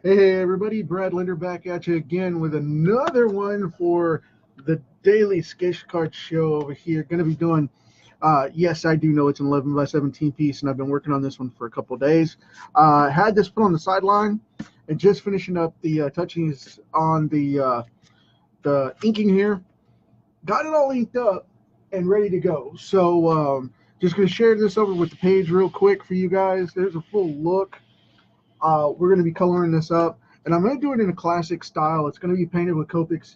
Hey everybody, Brad Linder back at you again with another one for the daily sketch card show over here. Going to be doing, yes, I do know it's an 11 by 17 piece, and I've been working on this one for a couple of days. Had this put on the sideline and just finishing up the touchings on the inking here. Got it all inked up and ready to go. So just going to share this over with the page real quick for you guys. There's a full look. We're going to be coloring this up, and I'm going to do it in a classic style. It's going to be painted with Copics,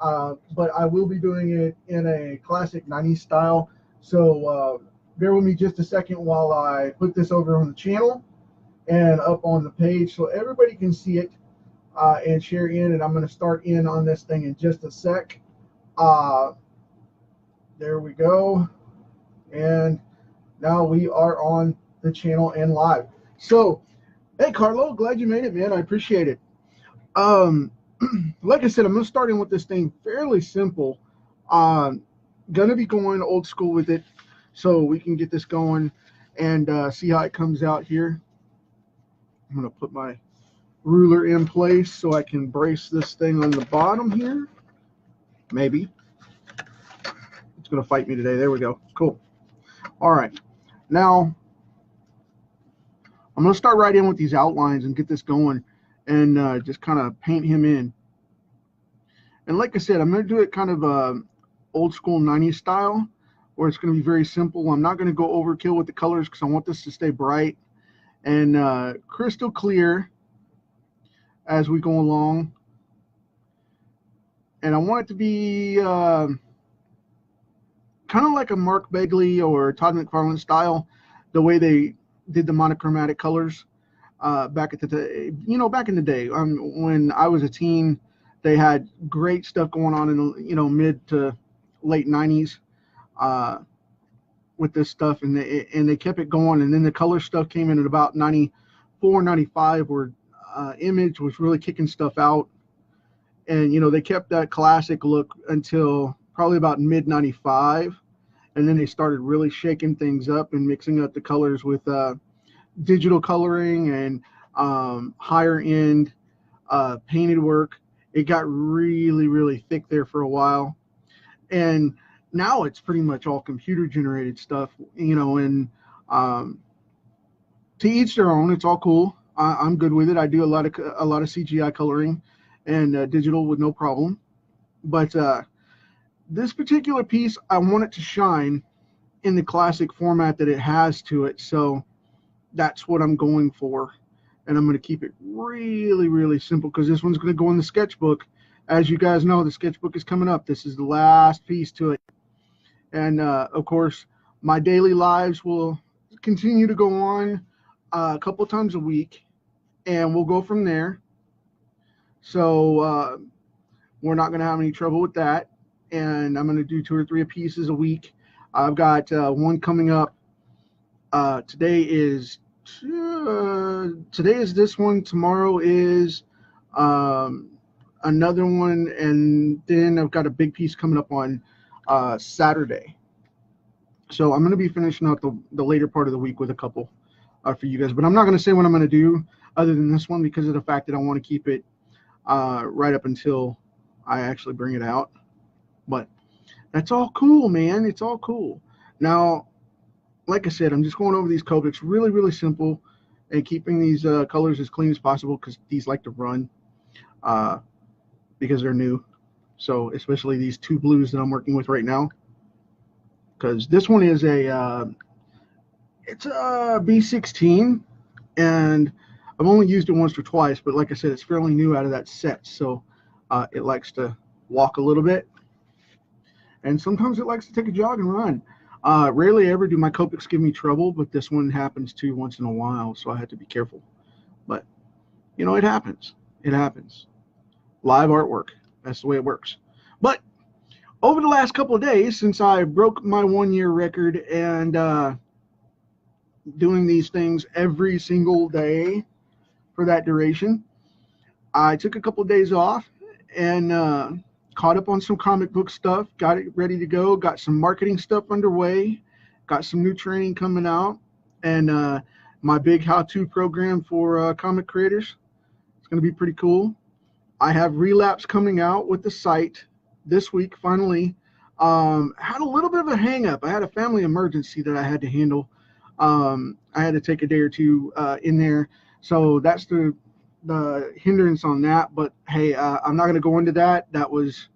but I will be doing it in a classic 90s style. So bear with me just a second while I put this over on the channel and up on the page so everybody can see it and share in. And I'm going to start in on this thing in just a sec. Uh, there we go. And now we are on the channel and live. So, hey, Carlo, glad you made it, man. I appreciate it. Like I said, I'm going to start in with this thing fairly simple. Going to be going old school with it so we can get this going and see how it comes out here. I'm going to put my ruler in place so I can brace this thing on the bottom here. Maybe. It's going to fight me today. There we go. Cool. All right. Now, I'm going to start right in with these outlines and get this going and just kind of paint him in. And like I said, I'm going to do it kind of old school 90s style where it's going to be very simple. I'm not going to go overkill with the colors because I want this to stay bright and crystal clear as we go along. And I want it to be kind of like a Mark Begley or Todd McFarlane style, the way they did the monochromatic colors back at the day. Back in the day, when I was a teen, they had great stuff going on in the mid to late 90s with this stuff, and they kept it going. And then the color stuff came in at about 94, 95, where Image was really kicking stuff out. And they kept that classic look until probably about mid 95. And then they started really shaking things up and mixing up the colors with digital coloring and higher end painted work. It got really, really thick there for a while. And now it's pretty much all computer generated stuff, and to each their own. It's all cool. I'm good with it. I do a lot of CGI coloring and digital with no problem. But this particular piece, I want it to shine in the classic format that it has to it. So that's what I'm going for. And I'm going to keep it really, really simple because this one's going to go in the sketchbook. As you guys know, the sketchbook is coming up. This is the last piece to it. And, of course, my daily lives will continue to go on a couple times a week. And we'll go from there. So we're not going to have any trouble with that. And I'm going to do 2 or 3 pieces a week. I've got one coming up. Today is this one. Tomorrow is another one, and then I've got a big piece coming up on Saturday. So I'm going to be finishing out the later part of the week with a couple for you guys. But I'm not going to say what I'm going to do other than this one because of the fact that I want to keep it right up until I actually bring it out. But that's all cool, man. It's all cool. Now, like I said, I'm just going over these Copics really, really simple and keeping these colors as clean as possible because these like to run because they're new. So especially these 2 blues that I'm working with right now, because this one is it's a B16, and I've only used it once or twice, but like I said, it's fairly new out of that set, so it likes to walk a little bit, and sometimes it likes to take a jog and run. Rarely ever do my Copics give me trouble, but this one happens too once in a while, so I have to be careful. But, it happens. It happens. Live artwork. That's the way it works. But over the last couple of days, since I broke my 1-year record and doing these things every single day for that duration, I took a couple of days off and caught up on some comic book stuff, got it ready to go, got some marketing stuff underway, got some new training coming out, and my big how-to program for comic creators. It's going to be pretty cool. I have Relapse coming out with the site this week, finally. Had a little bit of a hang-up. I had a family emergency that I had to handle. I had to take a day or two in there. So that's the hindrance on that. But, hey, I'm not going to go into that. That was,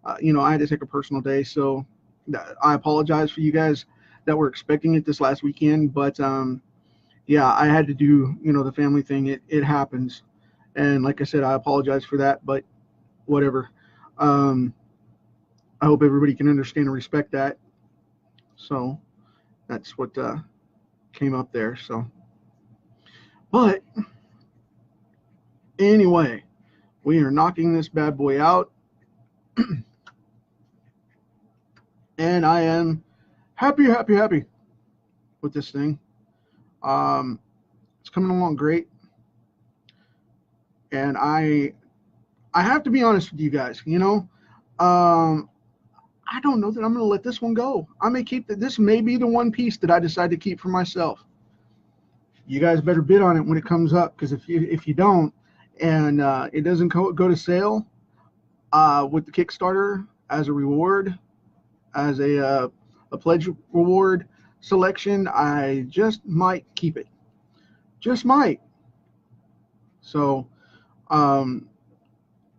I had to take a personal day. So I apologize for you guys that were expecting it this last weekend. But, yeah, I had to do, the family thing. It happens. And like I said, I apologize for that. But whatever. I hope everybody can understand and respect that. So that's what came up there. So, but anyway, we are knocking this bad boy out. And I am happy with this thing. It's coming along great. And I have to be honest with you guys, I don't know that I'm going to let this one go. I may keep this may be the one piece that I decide to keep for myself. You guys better bid on it when it comes up, because if you don't, and it doesn't go to sale with the Kickstarter as a reward, as a pledge reward selection, I just might keep it. Just might. So,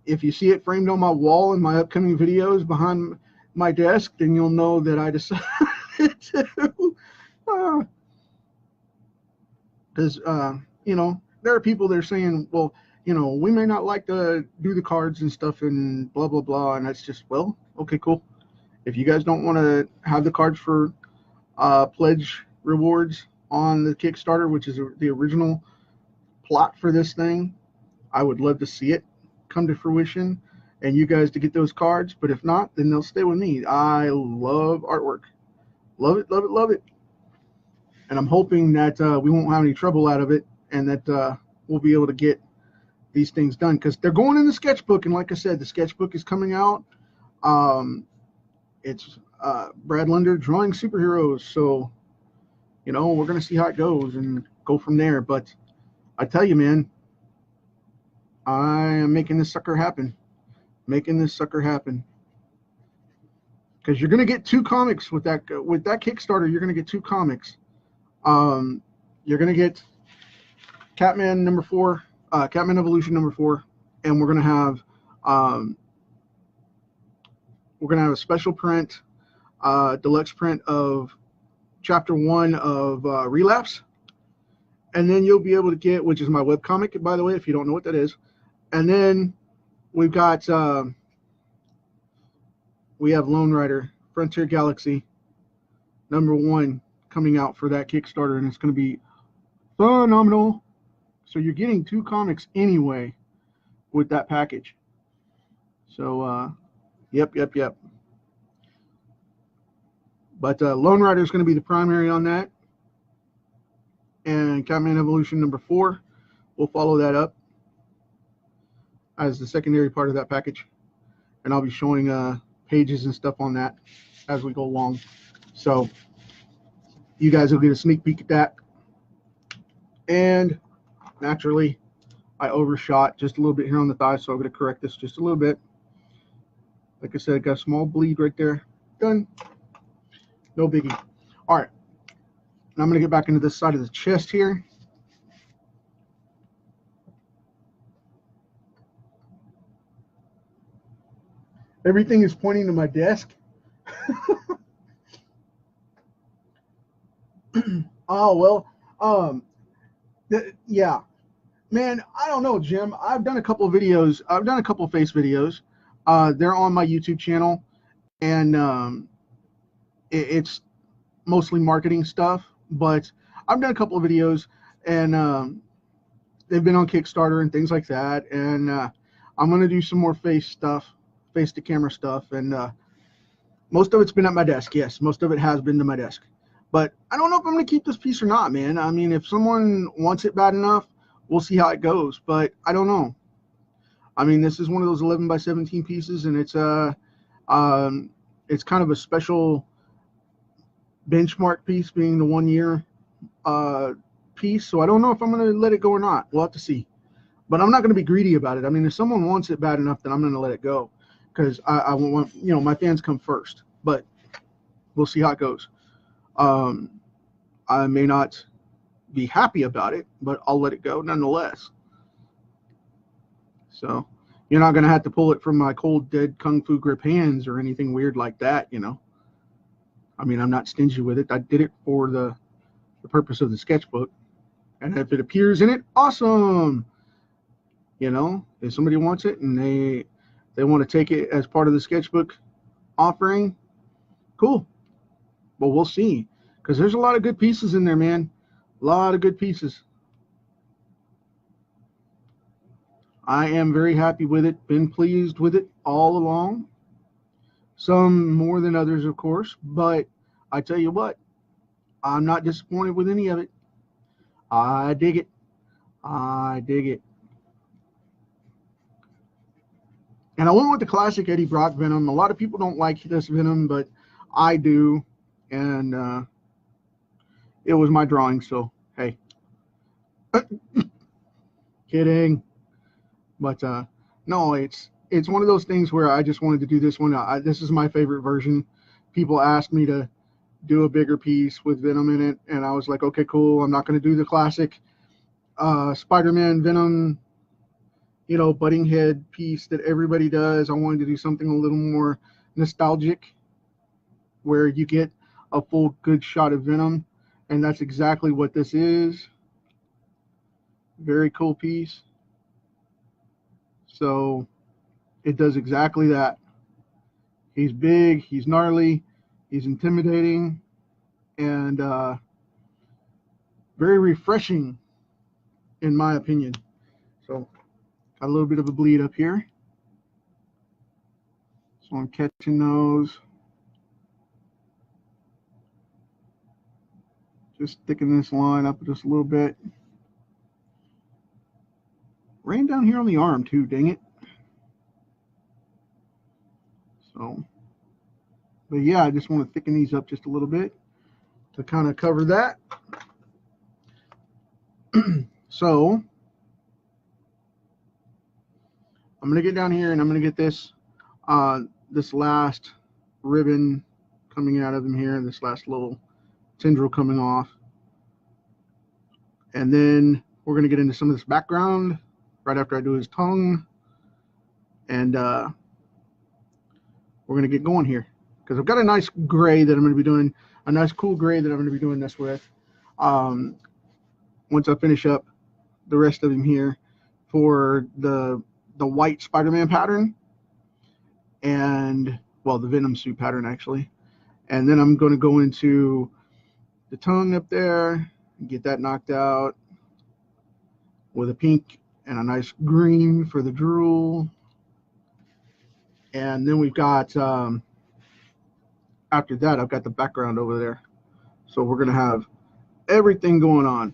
if you see it framed on my wall in my upcoming videos behind my desk, then you'll know that I decided to. Because, there are people that are saying, well, we may not like to do the cards and stuff and blah, blah, blah. And that's just, well, okay, cool. If you guys don't want to have the cards for pledge rewards on the Kickstarter, which is the original plot for this thing, I would love to see it come to fruition and you guys to get those cards. But if not, then they'll stay with me. I love artwork. Love it, love it, love it. And I'm hoping that we won't have any trouble out of it, and that we'll be able to get these things done, because they're going in the sketchbook. And like I said, the sketchbook is coming out. It's Brad Linder drawing superheroes. So, we're going to see how it goes and go from there. But I tell you, man, I am making this sucker happen. Making this sucker happen. Because you're going to get 2 comics with that Kickstarter. You're going to get 2 comics. You're going to get Catman number 4, Catman Evolution number 4, and we're going to have a special print, deluxe print of chapter 1 of Relapse. And then you'll be able to get, which is my webcomic, by the way, if you don't know what that is. And then we've got, we have Lone Rider, Frontier Galaxy, number 1 coming out for that Kickstarter, and it's going to be phenomenal. So you're getting 2 comics anyway with that package. So, yep. But Lone Rider is going to be the primary on that. And Catman Evolution number 4 will follow that up as the secondary part of that package. And I'll be showing pages and stuff on that as we go along. So you guys will get a sneak peek at that. And naturally, I overshot just a little bit here on the thigh, so I'm going to correct this just a little bit. Like I said, I got a small bleed right there. Done. No biggie. All right. And I'm going to get back into this side of the chest here. Everything is pointing to my desk. Oh, well, yeah. Man, I don't know, Jim. I've done a couple of videos. I've done a couple of face videos. They're on my YouTube channel. And it's mostly marketing stuff. But I've done a couple of videos, and they've been on Kickstarter and things like that. And I'm going to do some more face stuff, face-to-camera stuff. And most of it's been at my desk. Yes, most of it has been to my desk. But I don't know if I'm going to keep this piece or not, man. I mean, if someone wants it bad enough, we'll see how it goes. But I don't know. I mean, this is one of those 11 by 17 pieces, and it's kind of a special benchmark piece, being the 1 year piece. So I don't know if I'm going to let it go or not. We'll have to see. But I'm not going to be greedy about it. I mean, if someone wants it bad enough, then I'm going to let it go, because I want, you know, my fans come first. But we'll see how it goes. I may not be happy about it, but I'll let it go nonetheless. So you're not going to have to pull it from my cold, dead Kung Fu grip hands or anything weird like that, you know. I mean, I'm not stingy with it. I did it for the purpose of the sketchbook. And if it appears in it, awesome. You know, if somebody wants it and they want to take it as part of the sketchbook offering, cool. But we'll see, because there's a lot of good pieces in there, man. A lot of good pieces. I am very happy with it. Been pleased with it all along. Some more than others, of course. But I tell you what, I'm not disappointed with any of it. I dig it. I dig it. And I went with the classic Eddie Brock Venom. A lot of people don't like this Venom, but I do. And it was my drawing, so hey. Kidding. But no, it's one of those things where I just wanted to do this one. This is my favorite version. People asked me to do a bigger piece with Venom in it, and I was like, okay, cool. I'm not going to do the classic Spider-Man Venom, you know, butting head piece that everybody does. I wanted to do something a little more nostalgic, where you get a full good shot of Venom, and that's exactly what this is. Very cool piece. So it does exactly that. He's big, he's gnarly, he's intimidating, and very refreshing, in my opinion. So got a little bit of a bleed up here. So I'm catching those. Just sticking this line up just a little bit. Rain down here on the arm too, dang it. So, but yeah, I just want to thicken these up just a little bit to kind of cover that. So I'm going to get down here and I'm going to get this this last ribbon coming out of him here, this last little tendril coming off. And then we're going to get into some of this background right after I do his tongue. And we're going to get going here, because I've got a nice gray that I'm going to be doing, a nice cool gray that I'm going to be doing this with. Once I finish up the rest of him here for the white Spider-Man pattern, and well, the Venom suit pattern actually. And then I'm going to go into the tongue up there and get that knocked out with a pink and a nice green for the drool. And then we've got after that, I've got the background over there. So we're going to have everything going on.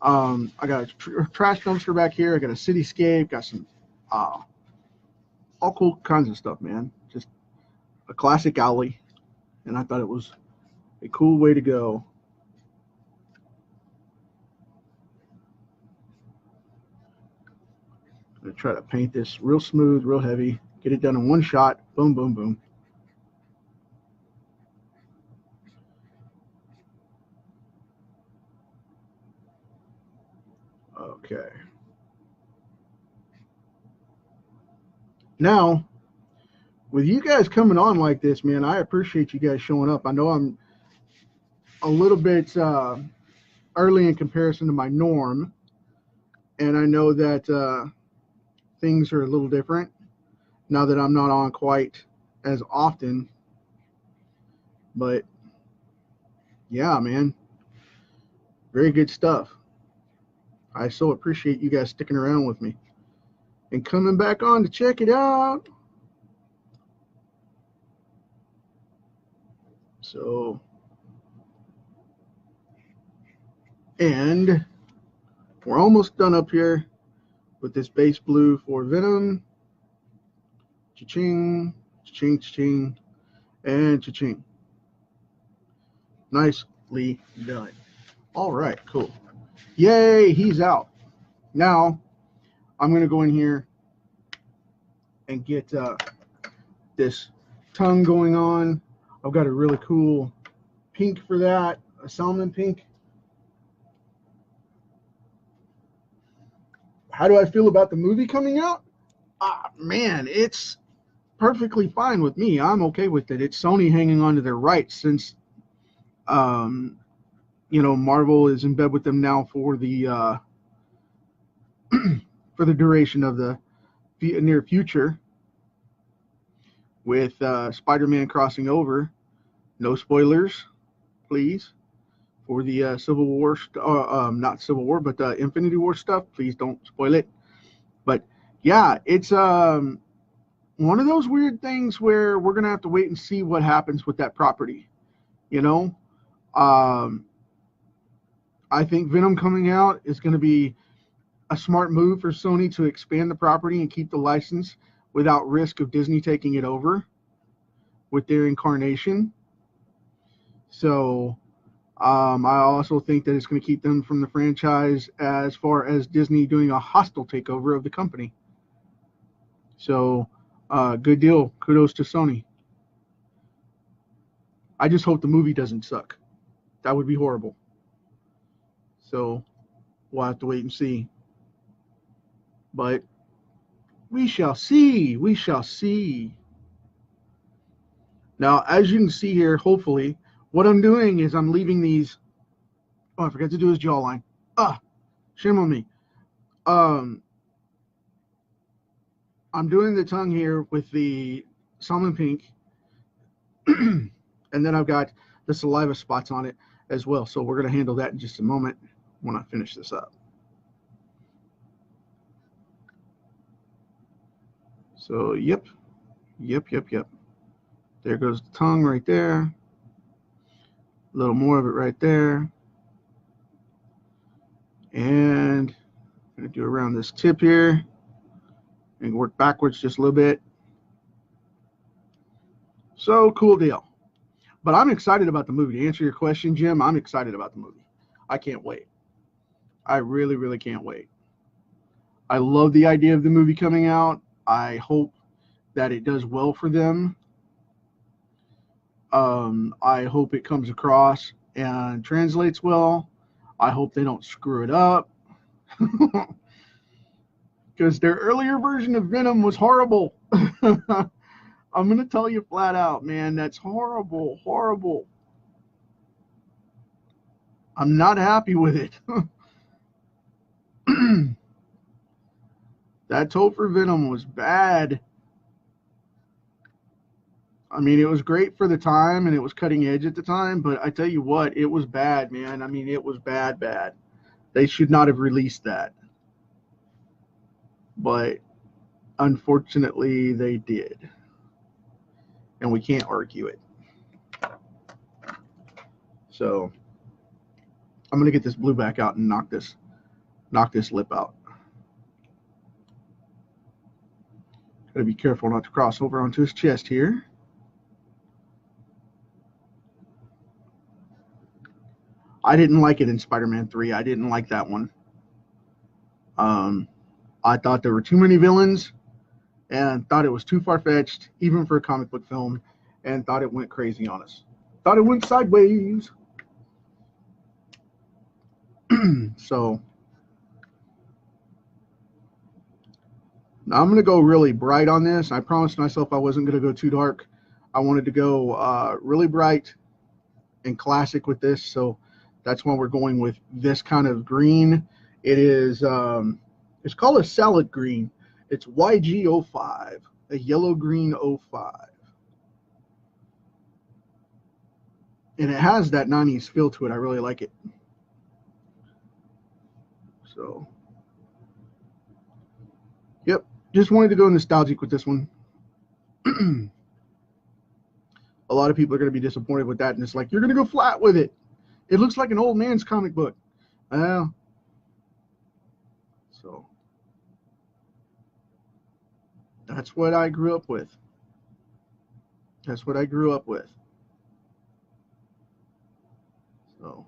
I got a trash dumpster back here. I got a cityscape, got some all cool kinds of stuff, man. Just a classic alley. And I thought it was a cool way to go. I'm going to try to paint this real smooth, real heavy. Get it done in one shot. Boom, boom, boom. Okay. Now, with you guys coming on like this, man, I appreciate you guys showing up. I know I'm a little bit early in comparison to my norm, and I know that things are a little different now that I'm not on quite as often. But yeah, man, very good stuff. I so appreciate you guys sticking around with me and coming back on to check it out. So, and we're almost done up here with this base blue for Venom. Cha-ching, cha-ching, cha-ching, and cha-ching. Nicely done. All right, cool. Yay, he's out. Now, I'm going to go in here and get this tongue going on. I've got a really cool pink for that, a salmon pink. How do I feel about the movie coming out? Man, it's perfectly fine with me. I'm okay with it. It's Sony hanging on to their rights since, Marvel is in bed with them now for the for the duration of the near future, with Spider-Man crossing over. No spoilers, please, for the Civil War, not Civil War, but Infinity War stuff. Please don't spoil it. But yeah, it's one of those weird things where we're gonna have to wait and see what happens with that property. I think Venom coming out is going to be a smart move for Sony to expand the property and keep the license without risk of Disney taking it over with their incarnation. So I also think that it's going to keep them from the franchise as far as Disney doing a hostile takeover of the company. So good deal. Kudos to Sony. I just hope the movie doesn't suck. That would be horrible. So we'll have to wait and see. But we shall see. We shall see. Now, as you can see here, hopefully, what I'm doing is I'm leaving these. Oh, I forgot to do his jawline. Shame on me. I'm doing the tongue here with the salmon pink. And then I've got the saliva spots on it as well. So we're going to handle that in just a moment when I finish this up. So, yep. There goes the tongue right there. A little more of it right there. And I'm going to do around this tip here and work backwards just a little bit. So, cool deal. But I'm excited about the movie. To answer your question, Jim, I'm excited about the movie. I can't wait. I really, really can't wait. I love the idea of the movie coming out. I hope that it does well for them. I hope it comes across and translates well. I hope they don't screw it up. Because their earlier version of Venom was horrible. I'm going to tell you flat out, man, that's horrible, horrible. I'm not happy with it. That Topher Venom was bad. I mean, it was great for the time, and it was cutting edge at the time, but I tell you what, it was bad, man. I mean, it was bad. They should not have released that. But unfortunately, they did. And we can't argue it. So I'm going to get this blue back out and knock this lip out. Got to be careful not to cross over onto his chest here. I didn't like it in Spider-Man 3. I didn't like that one. I thought there were too many villains and thought it was too far-fetched, even for a comic book film, and thought it went crazy on us. Thought it went sideways. So now I'm going to go really bright on this. I promised myself I wasn't going to go too dark. I wanted to go really bright and classic with this, so that's why we're going with this kind of green. It is, it's called a salad green. It's YG05, a yellow-green 05. And it has that 90s feel to it. I really like it. So, yep, just wanted to go nostalgic with this one. A lot of people are going to be disappointed with that, and it's like, you're going to go flat with it. It looks like an old man's comic book. So, that's what I grew up with. That's what I grew up with. So,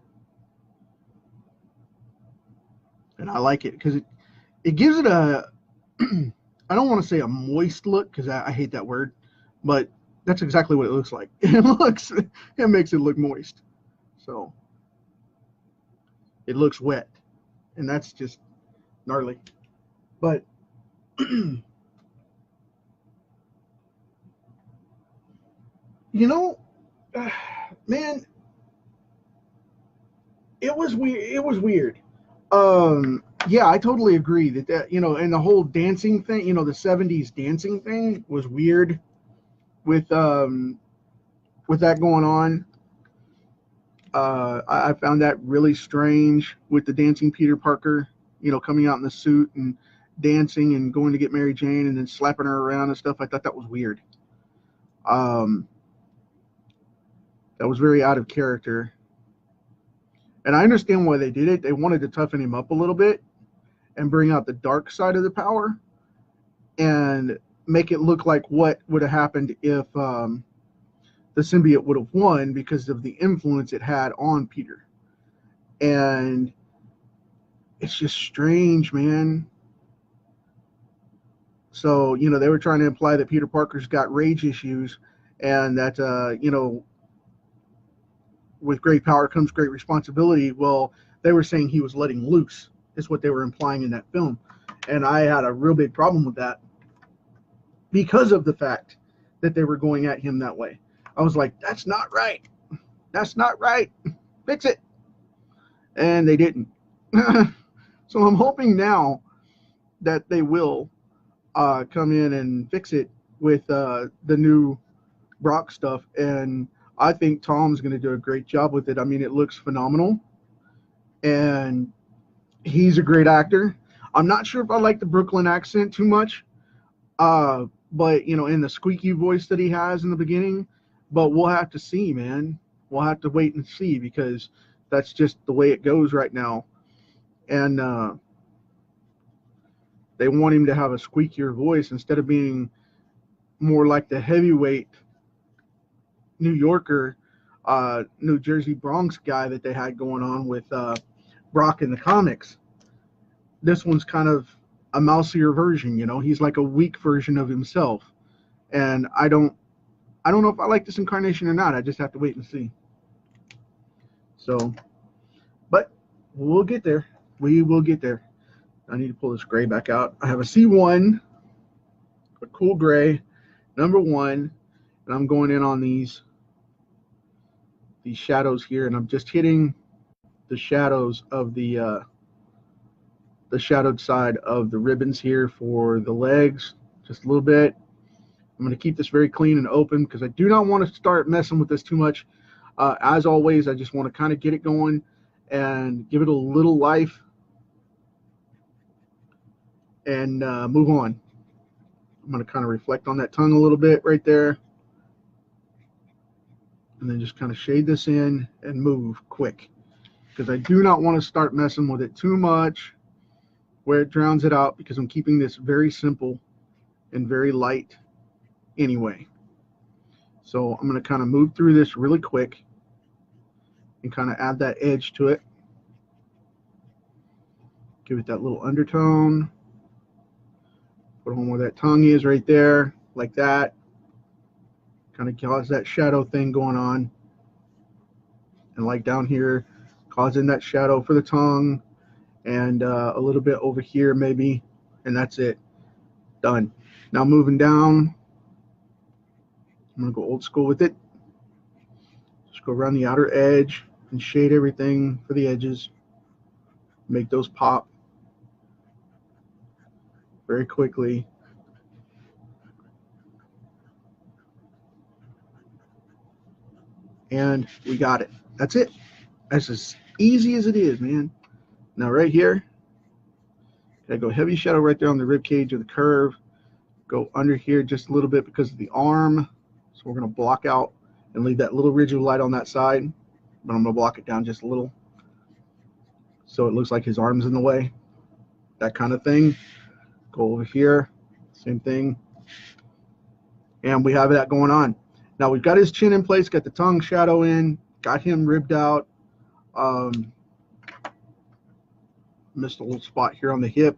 and I like it because it gives it a I don't want to say a moist look because I hate that word, but that's exactly what it looks like. It makes it look moist. So it looks wet, and that's just gnarly. But you know, man, it was weird. It was weird. Yeah, I totally agree that and the whole dancing thing, the '70s dancing thing was weird with with that going on. I found that really strange with the dancing Peter Parker, coming out in the suit and dancing and going to get Mary Jane and then slapping her around and stuff. I thought that was weird. Um, that was very out of character. And I understand why they did it. They wanted to toughen him up a little bit and bring out the dark side of the power and make it look like what would have happened if the symbiote would have won because of the influence it had on Peter. And it's just strange, man. So, they were trying to imply that Peter Parker's got rage issues and that, with great power comes great responsibility. Well, they were saying he was letting loose, is what they were implying in that film. And I had a real big problem with that because of the fact that they were going at him that way. I was like, that's not right. That's not right. Fix it. And they didn't. So I'm hoping now that they will come in and fix it with the new Brock stuff. And I think Tom's going to do a great job with it. I mean, it looks phenomenal. And he's a great actor. I'm not sure if I like the Brooklyn accent too much. But, in the squeaky voice that he has in the beginning. But we'll have to see, man. We'll have to wait and see because that's just the way it goes right now. And they want him to have a squeakier voice instead of being more like the heavyweight New Yorker, New Jersey Bronx guy that they had going on with Brock in the comics. This one's kind of a mousier version, He's like a weak version of himself. And I don't know if I like this incarnation or not. I just have to wait and see. So, but we'll get there. We will get there. I need to pull this gray back out. I have a C1, a cool gray, number 1, and I'm going in on these shadows here, and I'm just hitting the shadows of the shadowed side of the ribbons here for the legs, just a little bit. I'm going to keep this very clean and open because I do not want to start messing with this too much. As always, I just want to kind of get it going and give it a little life and move on. I'm going to kind of reflect on that tongue a little bit right there. And then just kind of shade this in and move quick. Because I do not want to start messing with it too much where it drowns it out because I'm keeping this very simple and very light anyway. So I'm going to kind of move through this really quick and kind of add that edge to it. Give it that little undertone. Put on where that tongue is right there, like that. Kind of cause that shadow thing going on. And like down here, causing that shadow for the tongue. And a little bit over here maybe. And that's it. Done. Now moving down. I'm going to go old school with it. Just go around the outer edge and shade everything for the edges. Make those pop very quickly. And we got it. That's it. That's as easy as it is, man. Now right here, I go heavy shadow right there on the rib cage of the curve. Go under here just a little bit because of the arm. So we're going to block out and leave that little ridge of light on that side. But I'm going to block it down just a little. So it looks like his arm's in the way. That kind of thing. Go over here. Same thing. And we have that going on. Now we've got his chin in place, got the tongue shadow in, got him ribbed out. Missed a little spot here on the hip.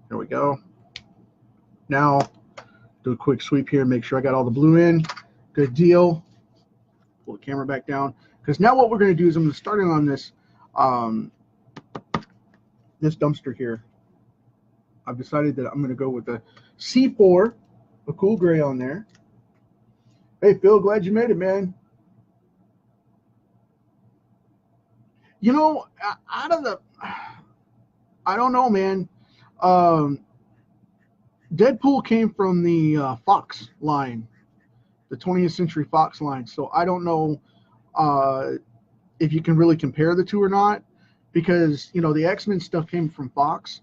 There we go. Now, do a quick sweep here, make sure I got all the blue in. Good deal. Pull the camera back down. Because now what we're going to do is I'm going to start on this, this dumpster here. I've decided that I'm going to go with the C4, a cool gray on there. Hey, Phil, glad you made it, man. You know, out of the, I don't know, man. Deadpool came from the Fox line, the 20th Century Fox line. So I don't know if you can really compare the two or not, because, you know, the X-Men stuff came from Fox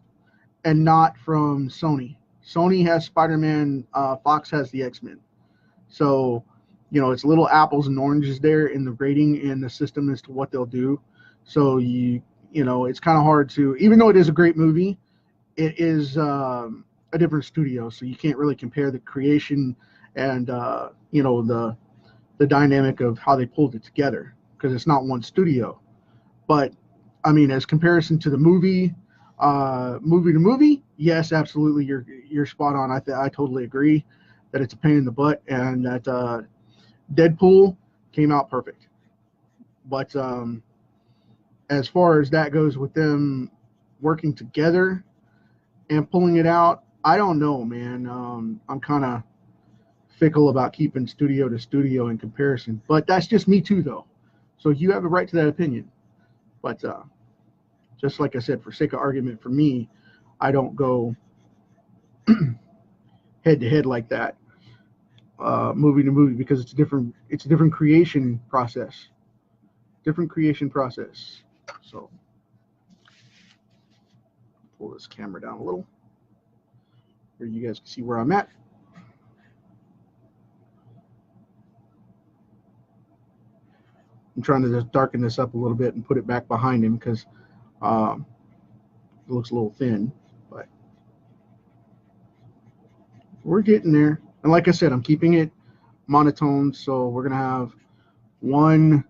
and not from Sony. Sony has Spider-Man, Fox has the X-Men. So, you know, it's little apples and oranges there in the rating and the system as to what they'll do. So you know, it's kind of hard to, even though it is a great movie, it is a different studio, so you can't really compare the creation and you know, the dynamic of how they pulled it together, because it's not one studio. But I mean, as comparison to the movie to movie, yes, absolutely, you're spot on. I totally agree that it's a pain in the butt, and that Deadpool came out perfect. But as far as that goes, with them working together and pulling it out, I don't know, man. I'm kind of fickle about keeping studio to studio in comparison, but that's just me too, though. So you have a right to that opinion. But just like I said, for sake of argument, for me, I don't go head to head like that, movie to movie, because it's a different creation process. Different creation process. So pull this camera down a little, where you guys can see where I'm at. I'm trying to just darken this up a little bit and put it back behind him, because it looks a little thin, but we're getting there. And like I said, I'm keeping it monotone, so we're gonna have one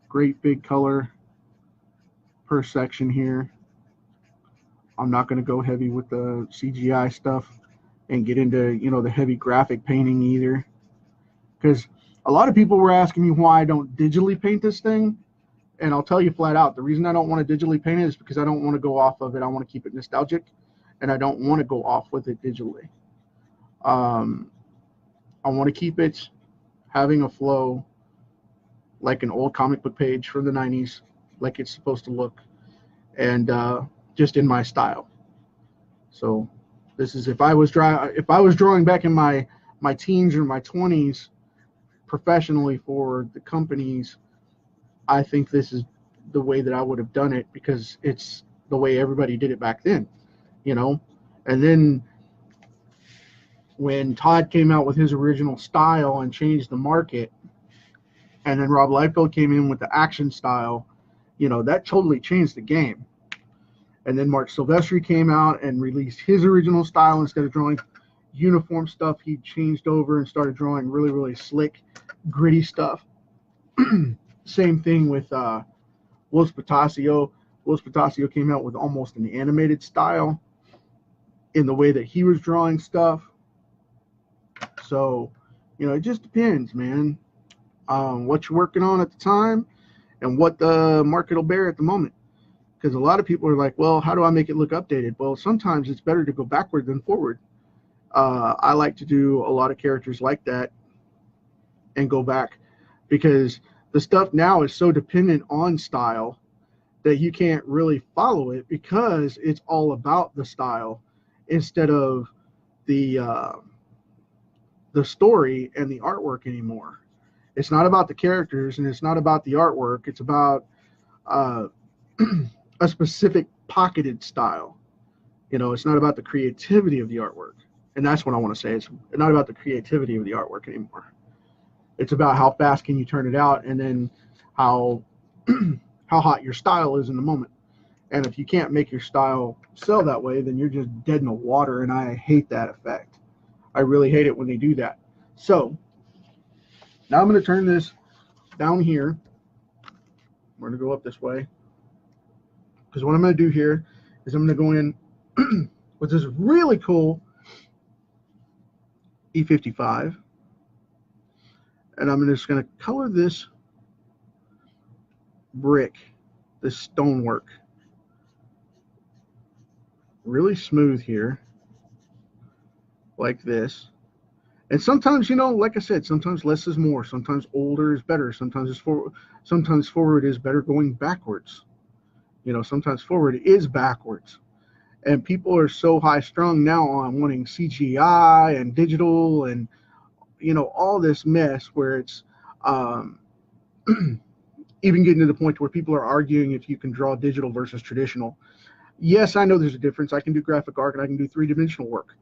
great big color per section here. I'm not going to go heavy with the CGI stuff and get into, you know, the heavy graphic painting either, because a lot of people were asking me why I don't digitally paint this thing, and I'll tell you flat out, the reason I don't want to digitally paint it is because I don't want to go off of it. I want to keep it nostalgic, and I don't want to go off with it digitally. I want to keep it having a flow like an old comic book page from the 90s, like it's supposed to look, and just in my style. So this is, if I was drawing back in my teens or my 20s professionally for the companies, I think this is the way that I would have done it, because it's the way everybody did it back then, you know. And then when Todd came out with his original style and changed the market, and then Rob Liefeld came in with the action style, you know, that totally changed the game. And then Mark Silvestri came out and released his original style. Instead of drawing uniform stuff, he changed over and started drawing really, really slick, gritty stuff. Same thing with Will Spatasio. Will Spatasio came out with almost an animated style in the way that he was drawing stuff. So, you know, it just depends, man, what you're working on at the time and what the market will bear at the moment. Because a lot of people are like, well, how do I make it look updated? Well, sometimes it's better to go backward than forward. I like to do a lot of characters like that and go back, because the stuff now is so dependent on style that you can't really follow it, because it's all about the style instead of the story and the artwork anymore. It's not about the characters and it's not about the artwork. It's about a specific pocketed style. You know, it's not about the creativity of the artwork. And that's what I want to say. It's not about the creativity of the artwork anymore. It's about how fast can you turn it out, and then how hot your style is in the moment. And if you can't make your style sell that way, then you're just dead in the water, and I hate that effect. I really hate it when they do that. So now I'm going to turn this down here. We're going to go up this way, because what I'm going to do here is I'm going to go in which is really cool E55. And I'm just going to color this brick, this stonework, really smooth here, like this. And sometimes, you know, like I said, sometimes less is more. Sometimes older is better. Sometimes forward is better going backwards. You know, sometimes forward is backwards. And people are so high strung now on wanting CGI and digital and, you know, all this mess where it's even getting to the point where people are arguing if you can draw digital versus traditional. Yes, I know there's a difference. I can do graphic art and I can do three-dimensional work.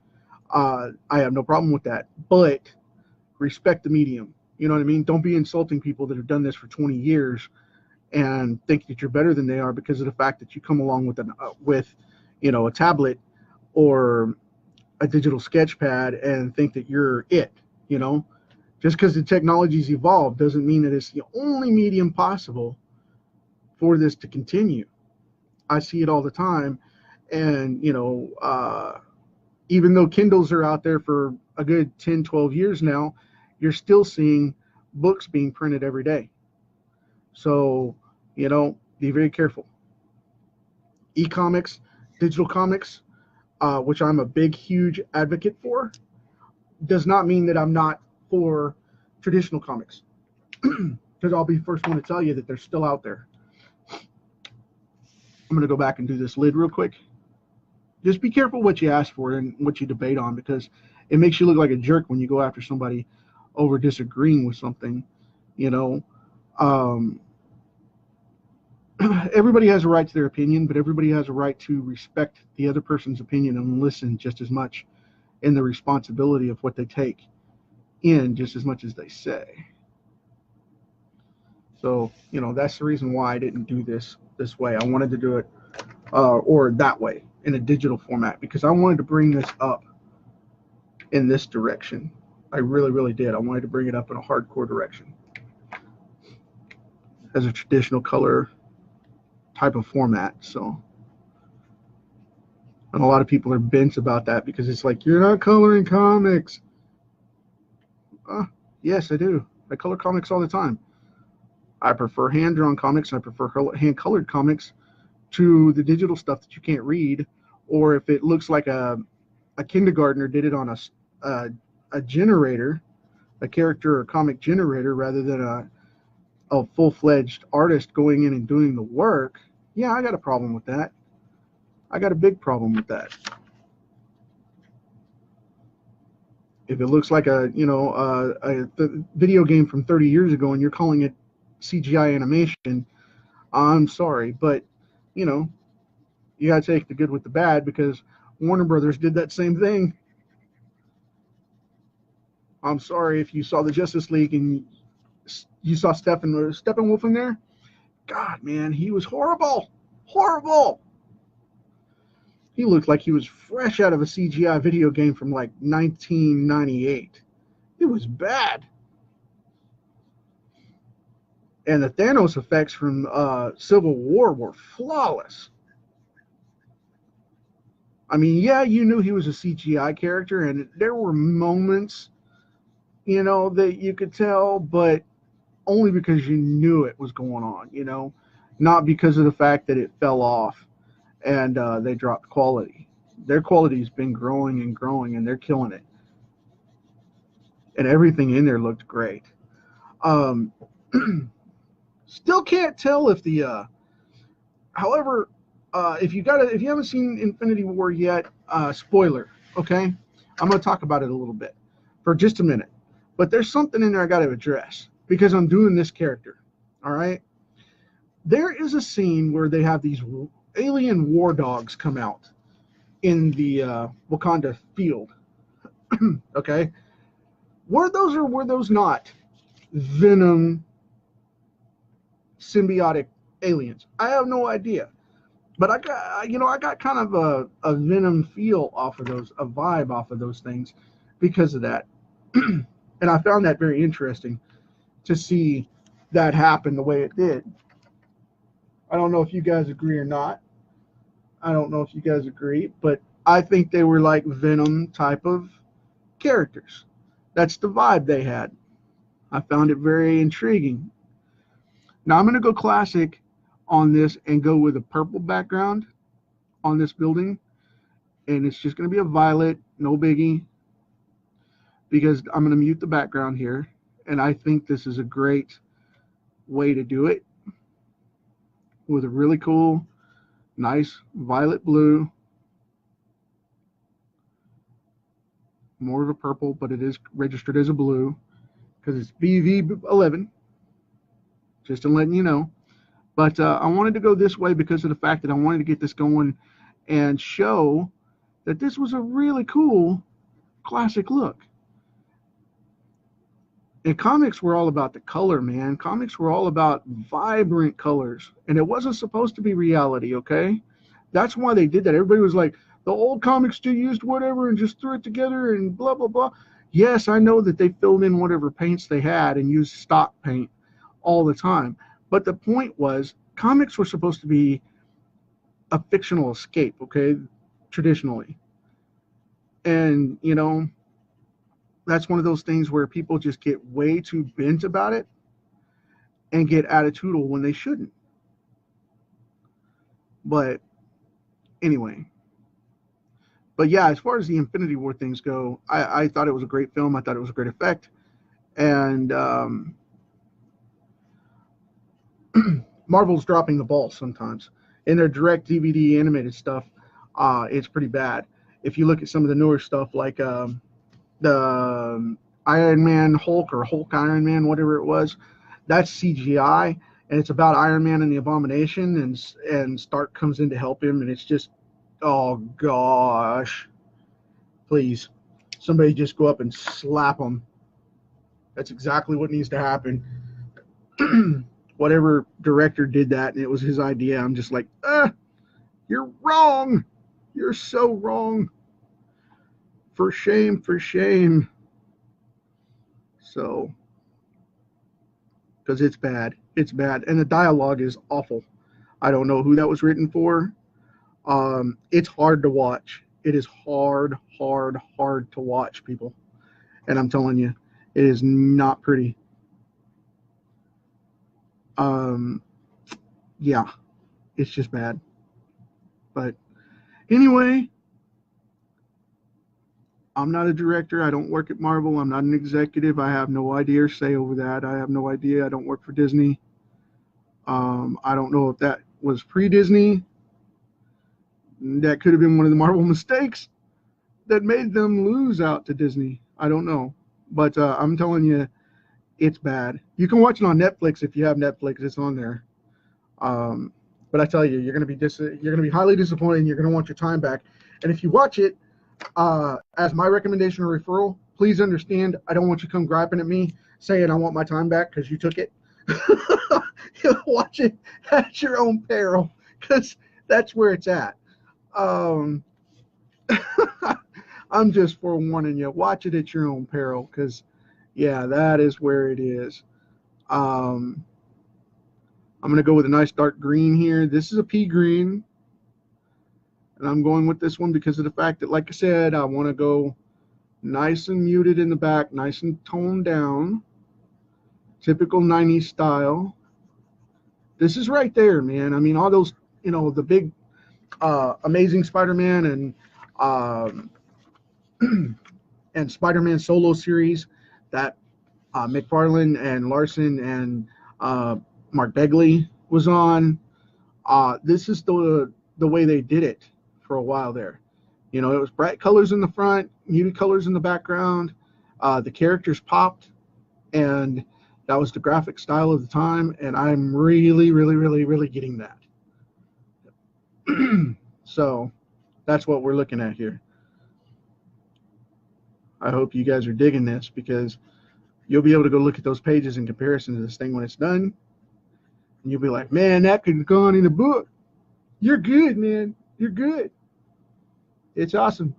I have no problem with that, but respect the medium. You know what I mean? Don't be insulting people that have done this for 20 years and think that you're better than they are because of the fact that you come along with you know, a tablet or a digital sketch pad and think that you're it. You know, just because the technology's evolved doesn't mean that it's the only medium possible for this to continue. I see it all the time, and you know, even though Kindles are out there for a good 10, 12 years now, you're still seeing books being printed every day. So, you know, be very careful. E-comics, digital comics, which I'm a big, huge advocate for, does not mean that I'm not for traditional comics. Because I'll be the first one to tell you that they're still out there. I'm going to go back and do this lid real quick. Just be careful what you ask for and what you debate on, because it makes you look like a jerk when you go after somebody over disagreeing with something. You know, everybody has a right to their opinion, but everybody has a right to respect the other person's opinion and listen just as much in the responsibility of what they take in just as much as they say. So, you know, that's the reason why I didn't do this way. I wanted to do it or that way in a digital format, because I wanted to bring this up in this direction. I really, really did. I wanted to bring it up in a hardcore direction as a traditional color type of format. So, and a lot of people are bent about that because it's like, you're not coloring comics. Yes, I do. I color comics all the time. I prefer hand-drawn comics and I prefer hand-colored comics to the digital stuff that you can't read, or if it looks like a kindergartner did it on a generator, a character or comic generator, rather than a full-fledged artist going in and doing the work. Yeah, I got a problem with that. I got a big problem with that. If it looks like a video game from 30 years ago and you're calling it CGI animation, I'm sorry, but you know, you gotta take the good with the bad, because Warner Brothers did that same thing. I'm sorry if you saw the Justice League and you saw Steppenwolf in there. God, man, he was horrible. Horrible. He looked like he was fresh out of a CGI video game from like 1998. It was bad. And the Thanos effects from Civil War were flawless. I mean, yeah, you knew he was a CGI character, and there were moments, you know, that you could tell, but only because you knew it was going on, you know, not because of the fact that it fell off and they dropped quality. Their quality has been growing and growing, and they're killing it. And everything in there looked great. Still can't tell if the however, if you haven't seen Infinity War yet, spoiler, okay? I'm going to talk about it a little bit for just a minute. But there's something in there I got to address because I'm doing this character. All right? There is a scene where they have these alien war dogs come out in the Wakanda field. Okay? Were those or were those not Venom symbiotic aliens? I have no idea. But I got kind of a Venom feel off of those, a vibe off of those things because of that. And I found that very interesting to see that happen the way it did. I don't know if you guys agree or not. I don't know if you guys agree, but I think they were like Venom type of characters. That's the vibe they had. I found it very intriguing. Now I'm going to go classic on this and go with a purple background on this building. And it's just going to be a violet, no biggie, because I'm going to mute the background here. And I think this is a great way to do it with a really cool, nice violet blue. More of a purple, but it is registered as a blue because it's BV11, just to letting you know. But I wanted to go this way because of the fact that I wanted to get this going and show that this was a really cool classic look. And comics were all about the color, man. Comics were all about vibrant colors. And it wasn't supposed to be reality, okay? That's why they did that. Everybody was like, the old comics just used whatever and just threw it together and blah, blah, blah. Yes, I know that they filled in whatever paints they had and used stock paint all the time. But the point was, comics were supposed to be a fictional escape, okay, traditionally. And, you know, that's one of those things where people just get way too bent about it and get attitudinal when they shouldn't. But anyway. But yeah, as far as the Infinity War things go, I thought it was a great film. I thought it was a great effect. And Marvel's dropping the ball sometimes. In their direct DVD animated stuff, it's pretty bad. If you look at some of the newer stuff like the Iron Man Hulk or Hulk Iron Man, whatever it was, that's CGI, and it's about Iron Man and the Abomination, and Stark comes in to help him, and it's just, oh gosh, please, somebody just go up and slap him. That's exactly what needs to happen. Whatever director did that, and it was his idea, I'm just like, you're wrong. You're so wrong. For shame, for shame. So, because it's bad. It's bad. And the dialogue is awful. I don't know who that was written for. It's hard to watch. It is hard to watch, people. And I'm telling you, it is not pretty. Yeah, it's just bad. But anyway, I'm not a director. I don't work at Marvel. I'm not an executive. I have no idea or say over that. I have no idea. I don't work for Disney. I don't know if that was pre-Disney. That could have been one of the Marvel mistakes that made them lose out to Disney. I don't know. But I'm telling you, it's bad. You can watch it on Netflix if you have Netflix. It's on there. But I tell you, you're gonna be highly disappointed, and you're gonna want your time back. And if you watch it as my recommendation or referral, please understand, I don't want you to come griping at me saying I want my time back because you took it. Watch it at your own peril, because that's where it's at. I'm just forewarning you. Watch it at your own peril, because yeah, that is where it is. I'm going to go with a nice dark green here. This is a pea green. And I'm going with this one because of the fact that, like I said, I want to go nice and muted in the back, nice and toned down. Typical 90s style. This is right there, man. I mean, all those, you know, the big Amazing Spider-Man and Spider-Man solo series that McFarlane and Larson and Mark Begley was on. This is the way they did it for a while there. You know, it was bright colors in the front, muted colors in the background. The characters popped, and that was the graphic style of the time, and I'm really getting that. So that's what we're looking at here. I hope you guys are digging this, because you'll be able to go look at those pages in comparison to this thing when it's done. And you'll be like, man, that could have gone in a book. You're good, man. You're good. It's awesome.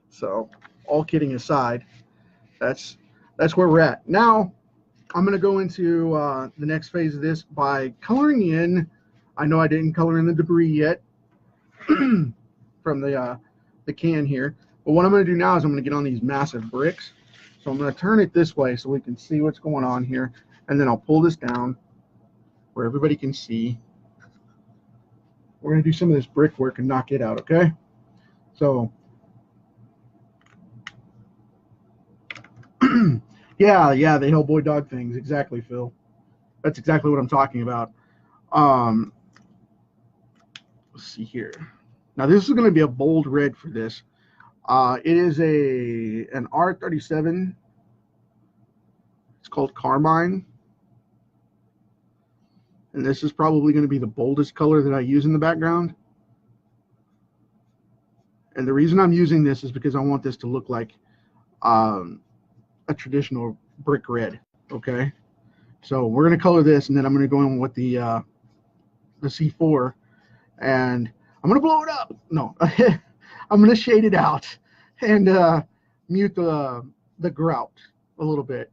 So, all kidding aside, that's where we're at. Now, I'm going to go into the next phase of this by coloring in. I know I didn't color in the debris yet. from the can here. But what I'm going to do now is I'm going to get on these massive bricks. So I'm going to turn it this way so we can see what's going on here. And then I'll pull this down where everybody can see. We're going to do some of this brickwork and knock it out, okay? So, yeah, the Hellboy dog things. Exactly, Phil. That's exactly what I'm talking about. Let's see here. Now, this is going to be a bold red for this. It is an R37. It's called Carmine. And this is probably going to be the boldest color that I use in the background. And the reason I'm using this is because I want this to look like a traditional brick red. Okay. So we're going to color this, and then I'm going to go in with the C4, and I'm going to blow it up. No, I'm going to shade it out and mute the grout a little bit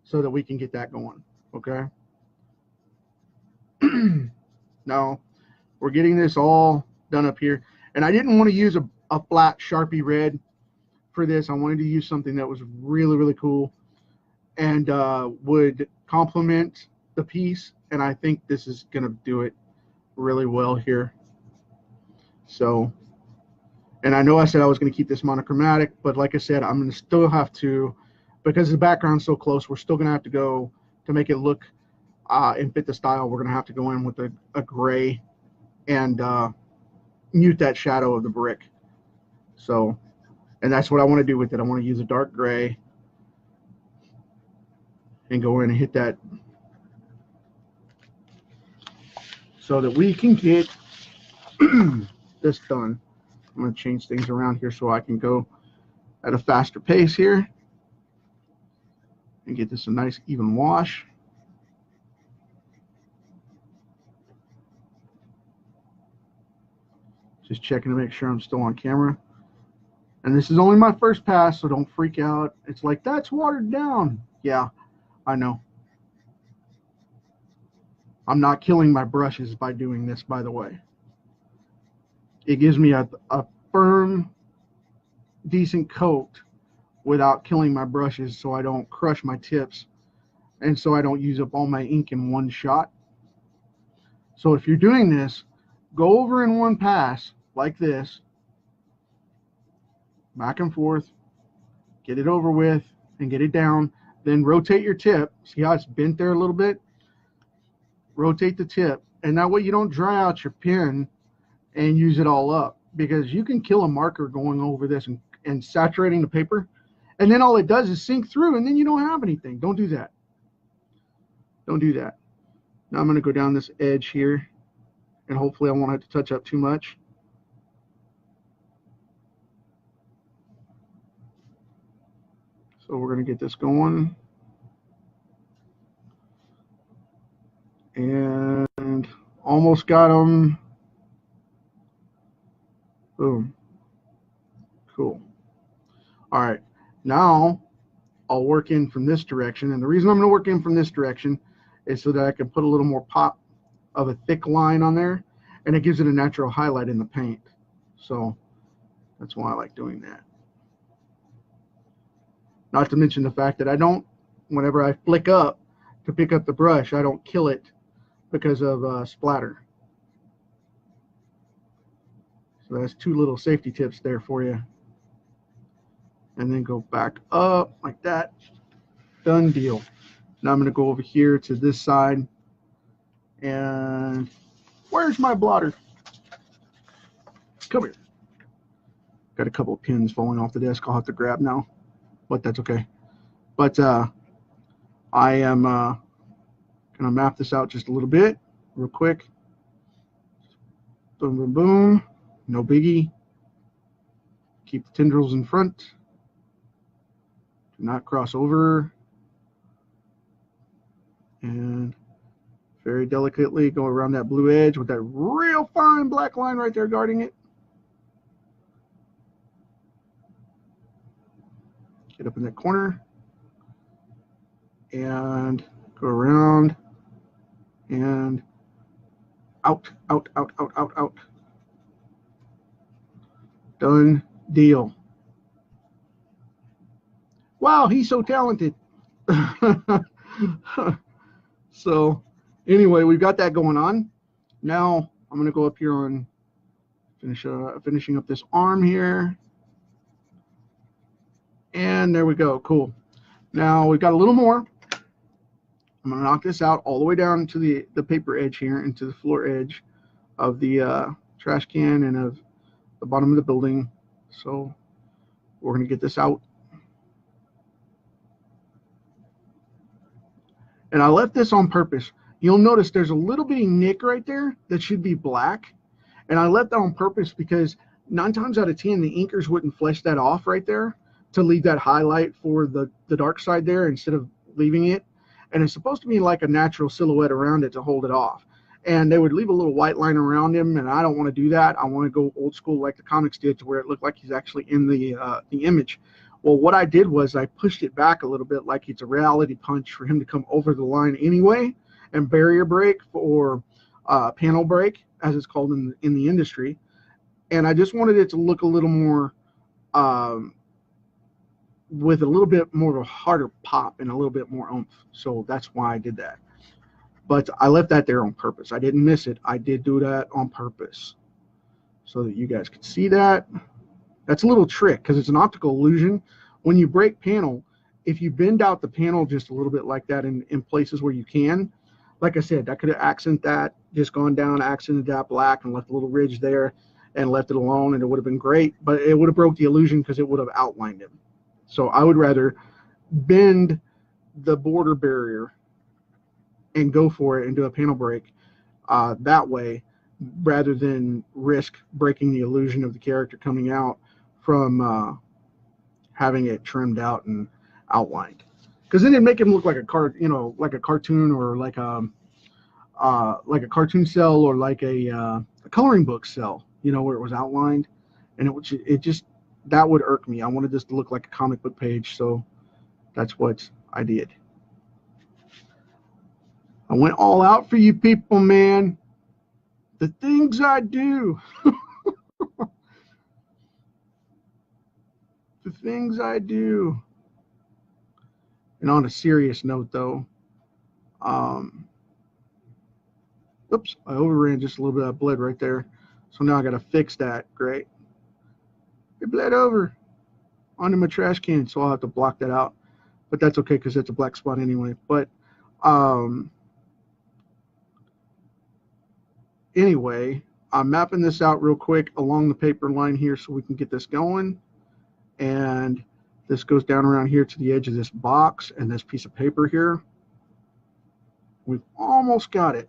so that we can get that going. Okay. Now we're getting this all done up here, and I didn't want to use a flat Sharpie red for this. I wanted to use something that was really, really cool and would complement the piece, and I think this is going to do it really well here. So, and I know I said I was going to keep this monochromatic, but like I said, I'm going to still have to, because the background's so close, we're still going to have to go to make it look and fit the style. We're going to have to go in with a gray and mute that shadow of the brick. So, and that's what I want to do with it. I want to use a dark gray and go in and hit that so that we can get this done. I'm going to change things around here so I can go at a faster pace here and get this a nice even wash. Just checking to make sure I'm still on camera. And this is only my first pass, so don't freak out. It's like, that's watered down. Yeah, I know. I'm not killing my brushes by doing this, by the way. It gives me a firm, decent coat without killing my brushes, so I don't crush my tips and so I don't use up all my ink in one shot. So if you're doing this, go over in one pass like this, back and forth, get it over with and get it down, then rotate your tip. See how it's bent there a little bit? Rotate the tip, and that way you don't dry out your pen and use it all up, because you can kill a marker going over this and saturating the paper, and then all it does is sink through, and then you don't have anything. Don't do that. Don't do that. Now I'm going to go down this edge here, and hopefully I won't have to touch up too much. So we're going to get this going. And almost got them. Boom. Cool. All right. Now I'll work in from this direction. And the reason I'm going to work in from this direction is so that I can put a little more pop of a thick line on there. And it gives it a natural highlight in the paint. So that's why I like doing that. Not to mention the fact that I don't, whenever I flick up to pick up the brush, I don't kill it because of splatter. So that's two little safety tips there for you. And then go back up like that. Done deal. Now I'm going to go over here to this side. And where's my blotter? Come here. Got a couple of pins falling off the desk I'll have to grab now, but that's okay. But I am going to map this out just a little bit real quick. Boom, boom, boom. No biggie. Keep the tendrils in front. Do not cross over. And very delicately go around that blue edge with that real fine black line right there guarding it. Get up in that corner. And go around. And out, out, out, out, out, out. Done deal. Wow, he's so talented. So anyway, we've got that going on. Now I'm going to go up here on finishing up this arm here. And there we go. Cool. Now we've got a little more. I'm going to knock this out all the way down to the paper edge here and to the floor edge of the trash can and of the bottom of the building. So we're going to get this out. And I left this on purpose. You'll notice there's a little bitty nick right there that should be black. And I left that on purpose because 9 times out of 10, the inkers wouldn't flesh that off right there to leave that highlight for the dark side there instead of leaving it. And it's supposed to be like a natural silhouette around it to hold it off. And they would leave a little white line around him, and I don't want to do that. I want to go old school like the comics did, to where it looked like he's actually in the image. Well, what I did was I pushed it back a little bit like it's a reality punch for him to come over the line anyway, and barrier break or panel break, as it's called in the industry. And I just wanted it to look a little more with a little bit more of a harder pop and a little bit more oomph. So that's why I did that. But I left that there on purpose. I didn't miss it. I did do that on purpose so that you guys could see that. That's a little trick because it's an optical illusion. When you break panel, if you bend out the panel just a little bit like that in places where you can, like I said, I could have accented that, just gone down, accented that black and left a little ridge there and left it alone, and it would have been great, but it would have broke the illusion because it would have outlined him. So I would rather bend the border barrier and go for it and do a panel break that way, rather than risk breaking the illusion of the character coming out from having it trimmed out and outlined. Because then it'd make him look like a like a cartoon, or like a cartoon cell, or like a coloring book cell, where it was outlined, and that would irk me. I wanted this to look like a comic book page, so that's what I did. I went all out for you people, man. The things I do. The things I do. And on a serious note, though, oops, I overran just a little bit of blood right there. So now I got to fix that. Great. It bled over onto my trash can, so I'll have to block that out. But that's okay because it's a black spot anyway. But anyway, I'm mapping this out real quick along the paper line here so we can get this going. And this goes down around here to the edge of this box and this piece of paper here. We've almost got it.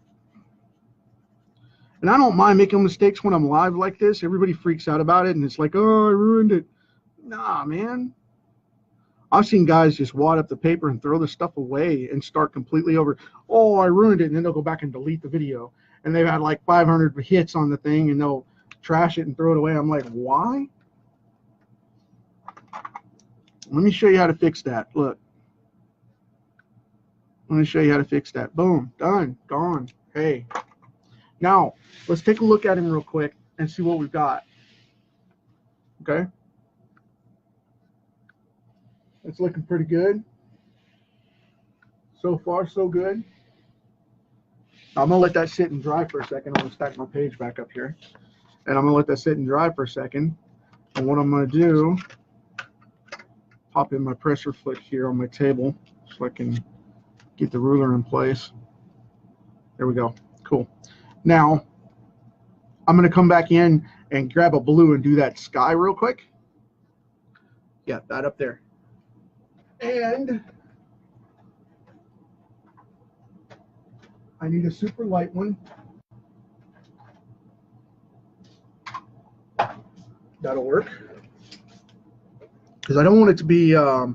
And I don't mind making mistakes when I'm live like this. Everybody freaks out about it, and it's like, oh, I ruined it. Nah, man. I've seen guys just wad up the paper and throw the stuff away and start completely over. Oh, I ruined it, and then they'll go back and delete the video. And they've had like 500 hits on the thing, and they'll trash it and throw it away. I'm like, why? Let me show you how to fix that. Look. Let me show you how to fix that. Boom. Done. Gone. Hey. Now, let's take a look at him real quick and see what we've got. Okay? It's looking pretty good. So far, so good. I'm going to let that sit and dry for a second. I'm going to stack my page back up here. And I'm going to let that sit and dry for a second. And what I'm going to do, pop in my pressure foot here on my table so I can get the ruler in place. There we go. Cool. Now, I'm going to come back in and grab a blue and do that sky real quick. Yeah, that up there. And I need a super light one. That'll work. Because I don't want it to be, I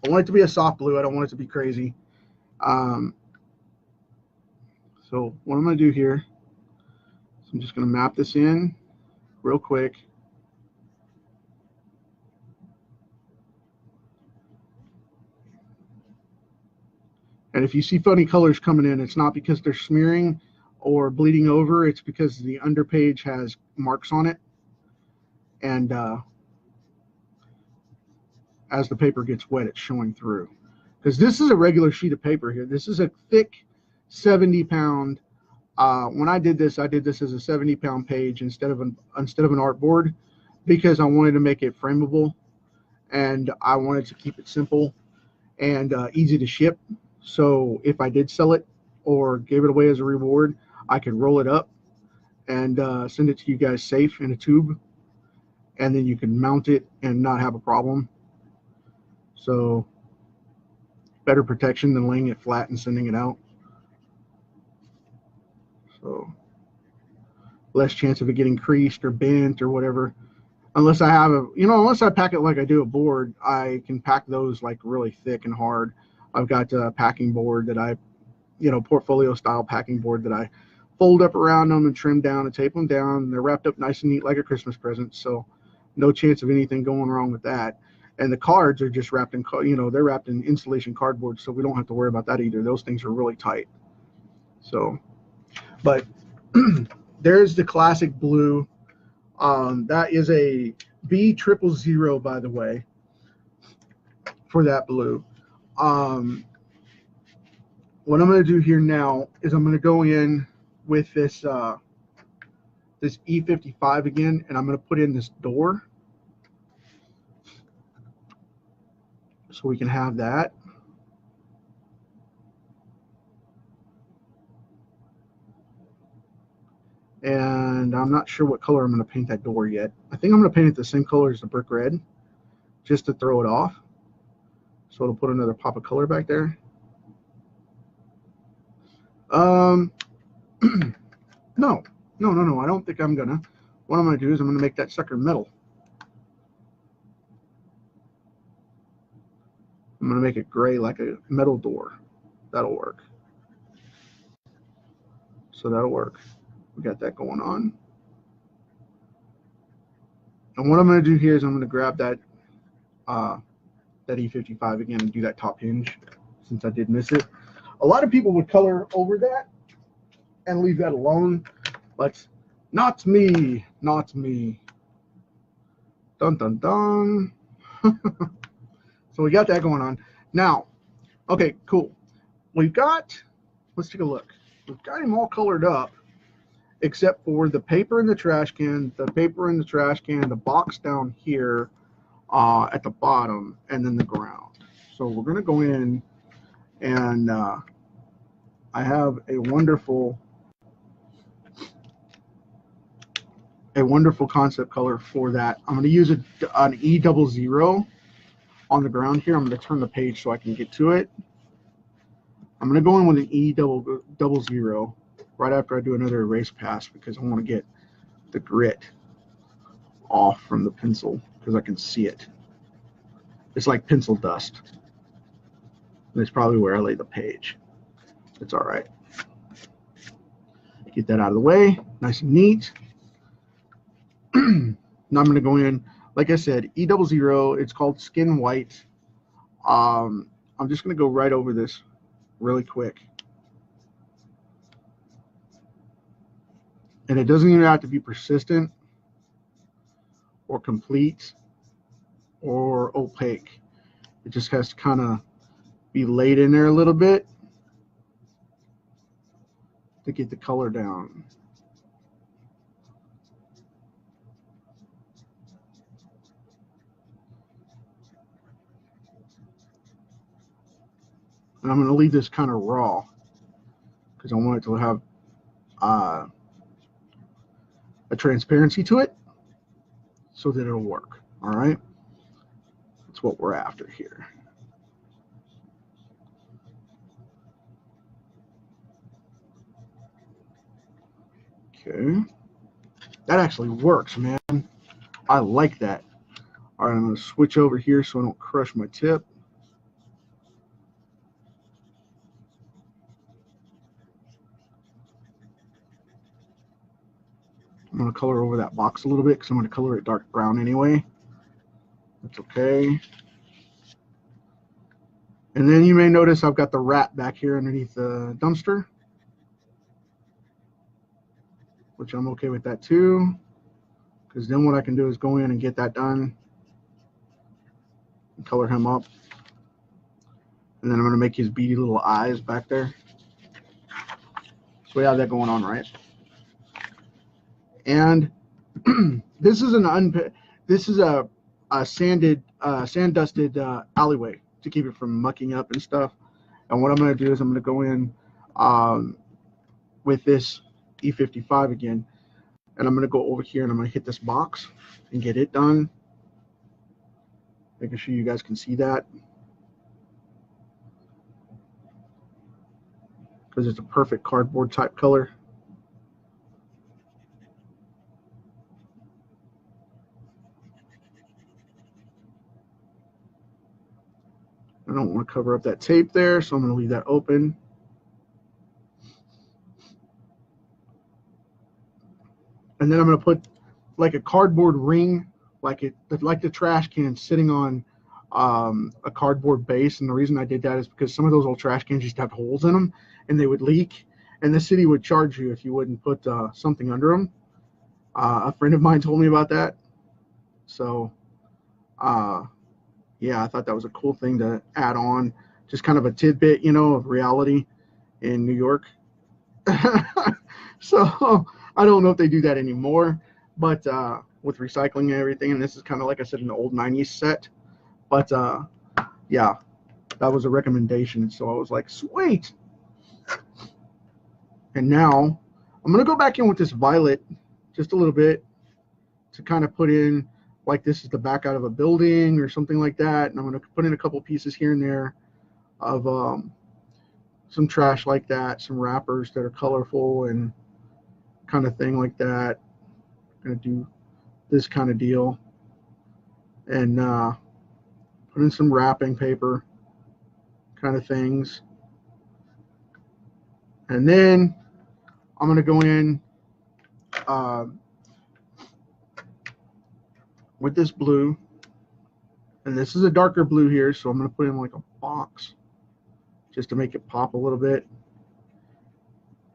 want it to be a soft blue. I don't want it to be crazy. So what I'm going to do here is I'm just going to map this in real quick. And if you see funny colors coming in, it's not because they're smearing or bleeding over. It's because the underpage has marks on it. and as the paper gets wet, it's showing through. Because this is a regular sheet of paper here. This is a thick 70-pound. When I did this as a 70-pound page instead of an artboard, because I wanted to make it frameable, and I wanted to keep it simple and easy to ship. So if I did sell it or gave it away as a reward, I could roll it up and send it to you guys safe in a tube, and then you can mount it and not have a problem. So better protection than laying it flat and sending it out. So less chance of it getting creased or bent or whatever. Unless I have unless I pack it like I do a board, I can pack those like really thick and hard. I've got a packing board that I, portfolio style packing board that I fold up around them and trim down and tape them down. And they're wrapped up nice and neat like a Christmas present. So no chance of anything going wrong with that. And the cards are just wrapped in, they're wrapped in insulation cardboard, so we don't have to worry about that either. Those things are really tight. So, but there's the classic blue. That is a B000, by the way, for that blue. What I'm going to do here now is I'm going to go in with this this E55 again, and I'm going to put in this door so we can have that. And I'm not sure what color I'm going to paint that door yet. I think I'm going to paint it the same color as the brick red, just to throw it off. So it'll put another pop of color back there. No. I don't think I'm gonna. What I'm gonna do is I'm gonna make that sucker metal. I'm gonna make it gray like a metal door. That'll work. So that'll work. We got that going on. And what I'm gonna do here is I'm gonna grab that that E55 again and do that top hinge, since I did miss it. A lot of people would color over that and leave that alone, but not me, not me. Dun dun dun. So we got that going on. Now, okay, cool. We've got, let's take a look. We've got him all colored up, except for the paper in the trash can, the box down here at the bottom, and then the ground. So we're going to go in, and I have a wonderful concept color for that. I'm going to use an E00 on the ground here. I'm going to turn the page so I can get to it. I'm going to go in with an E00 right after I do another erase pass, because I want to get the grit off from the pencil, because I can see it. It's like pencil dust. That's probably where I lay the page. It's all right. Get that out of the way, nice and neat. Now I'm going to go in, like I said, E00. It's called Skin White. I'm just going to go right over this really quick. And it doesn't even have to be persistent or complete or opaque. It just has to kind of be laid in there a little bit to get the color down. And I'm going to leave this kind of raw because I want it to have a transparency to it so that it'll work. All right. That's what we're after here. Okay. That actually works, man. I like that. All right, I'm going to switch over here so I don't crush my tip. I'm going to color over that box a little bit because I'm going to color it dark brown anyway. That's okay. And then you may notice I've got the rat back here underneath the dumpster, which I'm okay with that too, because then what I can do is go in and get that done and color him up. And then I'm going to make his beady little eyes back there. So we have that going on, right? And this is a sand dusted alleyway to keep it from mucking up and stuff. And what I'm going to do is I'm going to go in with this E55 again, and I'm going to go over here and I'm going to hit this box and get it done, making sure you guys can see that, because it's a perfect cardboard type color. I don't want to cover up that tape there, so I'm going to leave that open. And then I'm going to put like a cardboard ring, like the trash can sitting on a cardboard base. And the reason I did that is because some of those old trash cans used to have holes in them, and they would leak, and the city would charge you if you wouldn't put something under them. A friend of mine told me about that. So, yeah, I thought that was a cool thing to add on. Just kind of a tidbit, you know, of reality in New York. So I don't know if they do that anymore, but with recycling and everything, and this is kind of, like I said, an old 90s set. But yeah, that was a recommendation. So I was like, sweet. And now I'm going to go back in with this violet just a little bit to kind of put in, like this is the back out of a building or something like that. And I'm going to put in a couple pieces here and there of some trash like that, some wrappers that are colorful and kind of thing like that. I'm going to do this kind of deal and put in some wrapping paper kind of things. And then I'm going to go in with this blue, and this is a darker blue here, so I'm going to put in like a box just to make it pop a little bit.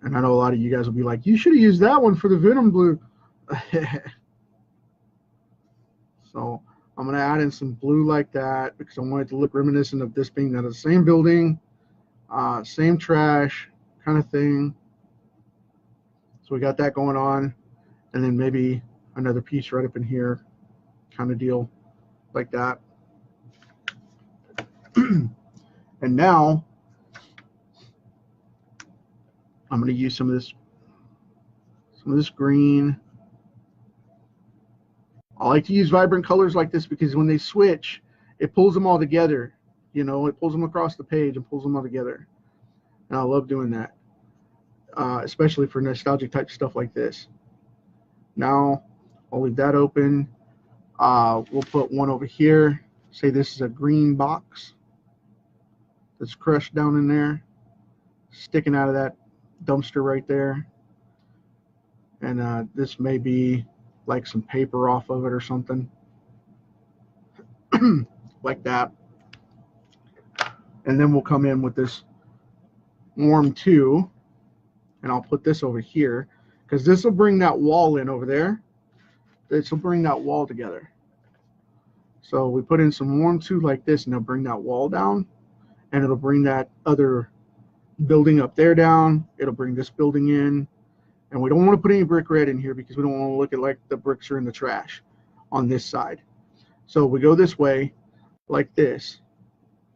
And I know a lot of you guys will be like, you should have used that one for the Venom blue. So I'm going to add in some blue like that because I want it to look reminiscent of this being the same building, same trash kind of thing. So we got that going on, and then maybe another piece right up in here kind of deal like that. And now I'm going to use some of this green. I like to use vibrant colors like this because when they switch, it pulls them all together. You know, it pulls them across the page and pulls them all together. And I love doing that, especially for nostalgic type stuff like this. Now I'll leave that open. We'll put one over here. Say this is a green box that's crushed down in there, sticking out of that dumpster right there. And this may be like some paper off of it or something like that. And then we'll come in with this warm 2, and I'll put this over here because this will bring that wall in over there. This will bring that wall together. So we put in some warm 2 like this, and it'll bring that wall down, and it'll bring that other building up there down. It'll bring this building in. And we don't want to put any brick red in here because we don't want to look at like the bricks are in the trash on this side. So we go this way like this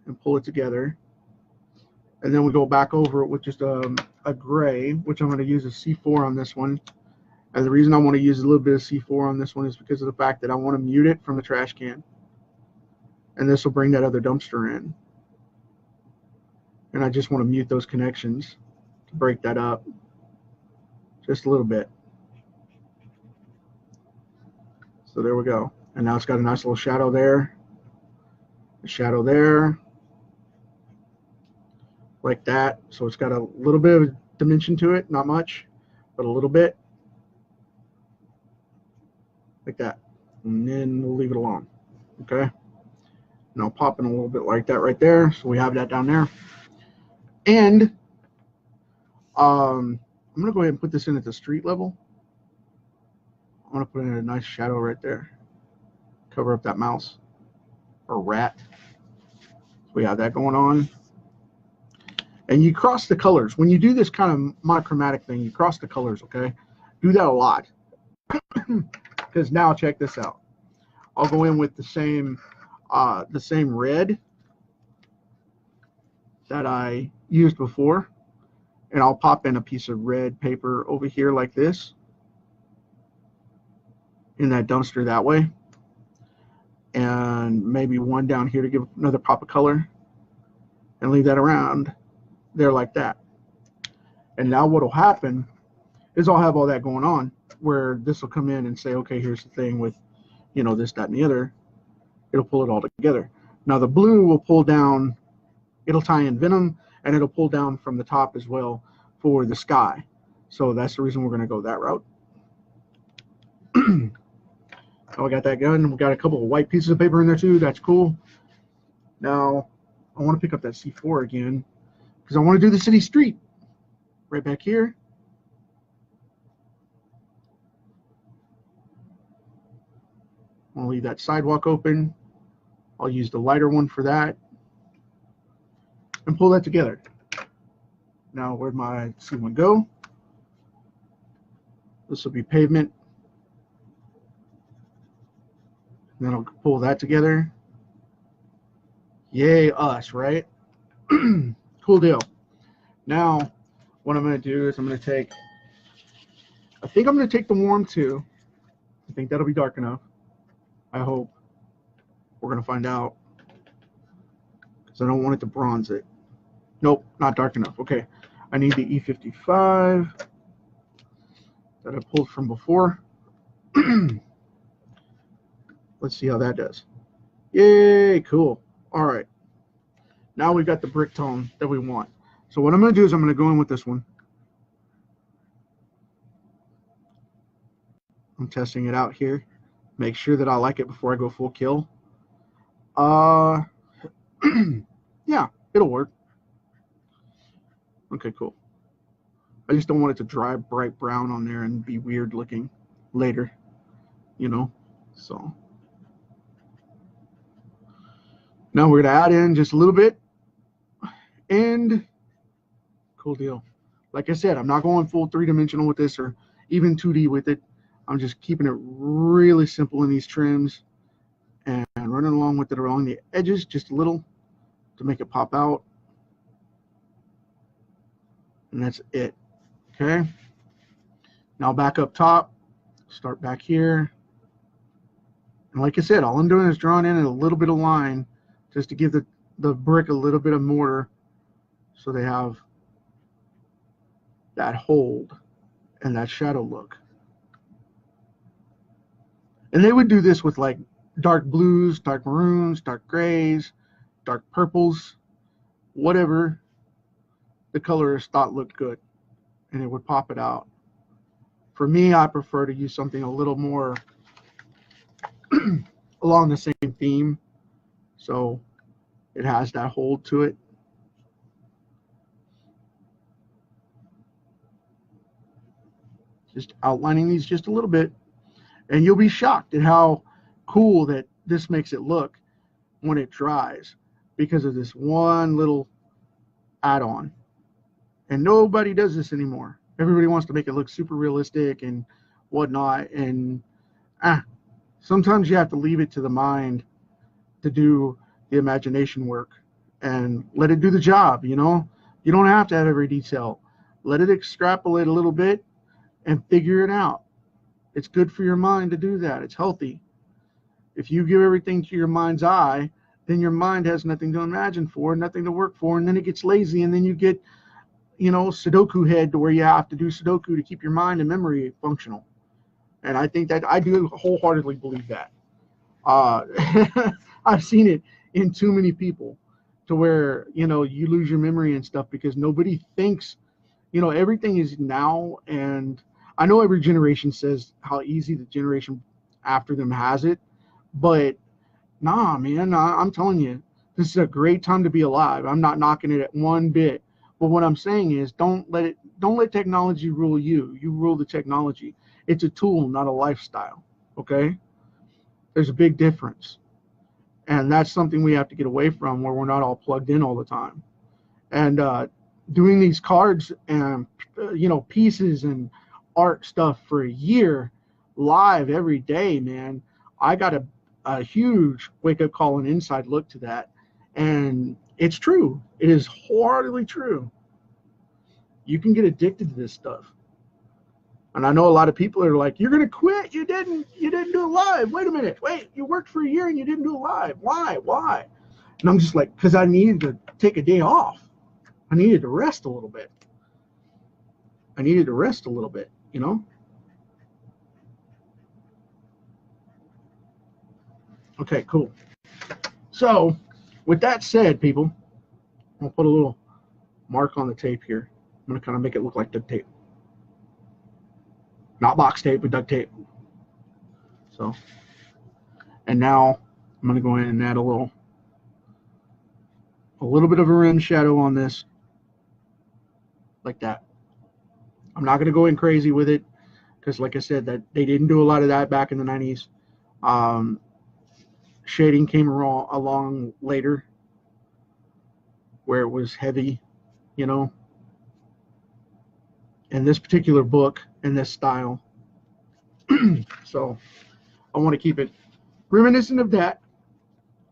and pull it together. And then we go back over it with just a gray, which I'm going to use a C4 on this one. And the reason I want to use a little bit of C4 on this one is because of the fact that I want to mute it from the trash can. And this will bring that other dumpster in. And I just want to mute those connections to break that up just a little bit. So there we go. And now it's got a nice little shadow there, a shadow there, like that. So it's got a little bit of dimension to it, not much, but a little bit, like that. And then we'll leave it alone. Okay. And I'll pop in a little bit like that right there. So we have that down there. And I'm going to go ahead and put this in at the street level. I'm going to put in a nice shadow right there. Cover up that mouse or rat. We have that going on. And you cross the colors. When you do this kind of monochromatic thing, you cross the colors, okay? Do that a lot. Because now check this out. I'll go in with the same red that I used before, and I'll pop in a piece of red paper over here like this in that dumpster that way, and maybe one down here to give another pop of color, and leave that around there like that. And now what will happen is I'll have all that going on, where this will come in and say, okay, here's the thing with, you know, this, that, and the other. It'll pull it all together. Now the blue will pull down, it'll tie in Venom, and it'll pull down from the top as well for the sky. So that's the reason we're going to go that route. Oh, I got that going. We got a couple of white pieces of paper in there too. That's cool. Now I want to pick up that C4 again because I want to do the city street right back here. I'll leave that sidewalk open. I'll use the lighter one for that and pull that together. Now where'd my C1 go? This will be pavement. And then I'll pull that together. Yay us, right? Cool deal. Now what I'm going to do is I think I'm going to take the warm 2. I think that'll be dark enough. I hope. We're going to find out. Because I don't want it to bronze it. Nope, not dark enough. Okay. I need the E55 that I pulled from before. Let's see how that does. Yay, cool. All right. Now we've got the brick tone that we want. So what I'm going to do is I'm going to go in with this one. I'm testing it out here. Make sure that I like it before I go full kill. Yeah, it'll work. Okay, cool. I just don't want it to dry bright brown on there and be weird looking later, you know. So now we're gonna add in just a little bit, and cool deal. Like I said, I'm not going full 3-dimensional with this or even 2D with it. I'm just keeping it really simple in these trims and running along with it along the edges just a little to make it pop out. And that's it. Okay. Now back up top, start back here. And like I said, all I'm doing is drawing in a little bit of line just to give the brick a little bit of mortar so they have that hold and that shadow look. And they would do this with like dark blues, dark maroons, dark grays, dark purples, whatever the colorist thought looked good, and it would pop it out. For me, I prefer to use something a little more along the same theme, so it has that hold to it. Just outlining these just a little bit, and you'll be shocked at how cool that this makes it look when it dries because of this one little add-on. And nobody does this anymore. Everybody wants to make it look super realistic and whatnot, and sometimes you have to leave it to the mind to do the imagination work and let it do the job, you know. You don't have to have every detail. Let it extrapolate a little bit and figure it out. It's good for your mind to do that. It's healthy. If you give everything to your mind's eye, then your mind has nothing to imagine for, nothing to work for, and then it gets lazy, and then you get, you know, Sudoku head to where you have to do Sudoku to keep your mind and memory functional. And I think that I do wholeheartedly believe that. I've seen it in too many people to where, you know, you lose your memory and stuff because nobody thinks, you know, everything is now. And I know every generation says how easy the generation after them has it, but nah, man, I'm telling you, this is a great time to be alive. I'm not knocking it at one bit. But what I'm saying is don't let technology rule you. You rule the technology. It's a tool, not a lifestyle. Okay? There's a big difference. And that's something we have to get away from, where we're not all plugged in all the time. And doing these cards and pieces and art stuff for a year live every day, man, I got a huge wake-up call and inside look to that. And it's true. It is wholeheartedly true. You can get addicted to this stuff. And I know a lot of people are like, you're going to quit. You didn't do it live. Wait a minute. Wait, you worked for a year and you didn't do it live. Why? And I'm just like, because I needed to take a day off. I needed to rest a little bit. Okay, cool. So, with that said, people, I'll put a little mark on the tape here. I'm going to kind of make it look like duct tape. Not box tape, but duct tape. So, and now I'm going to go in and add a little bit of a rim shadow on this, like that. I'm not going to go in crazy with it, because like I said, that they didn't do a lot of that back in the 90s. Shading came along later, where it was heavy, in this particular book and this style. So I want to keep it reminiscent of that.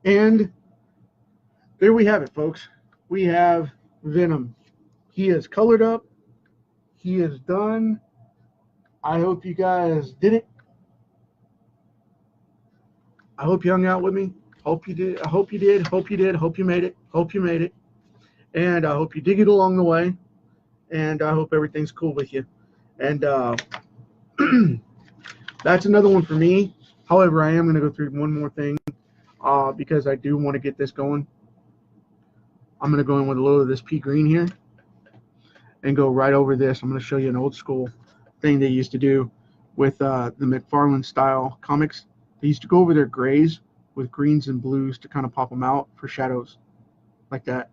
And there we have it, folks. We have Venom. He is colored up. He is done. I hope you guys did it. I hope you hung out with me. Hope you did. I hope you did. Hope you did. Hope you made it. Hope you made it. And I hope you dig it along the way. And I hope everything's cool with you. And that's another one for me. However, I am going to go through one more thing because I do want to get this going. I'm going to go in with a little of this pea green here and go right over this. I'm going to show you an old school thing they used to do with the McFarlane style comics. They used to go over their grays with greens and blues to kind of pop them out for shadows like that.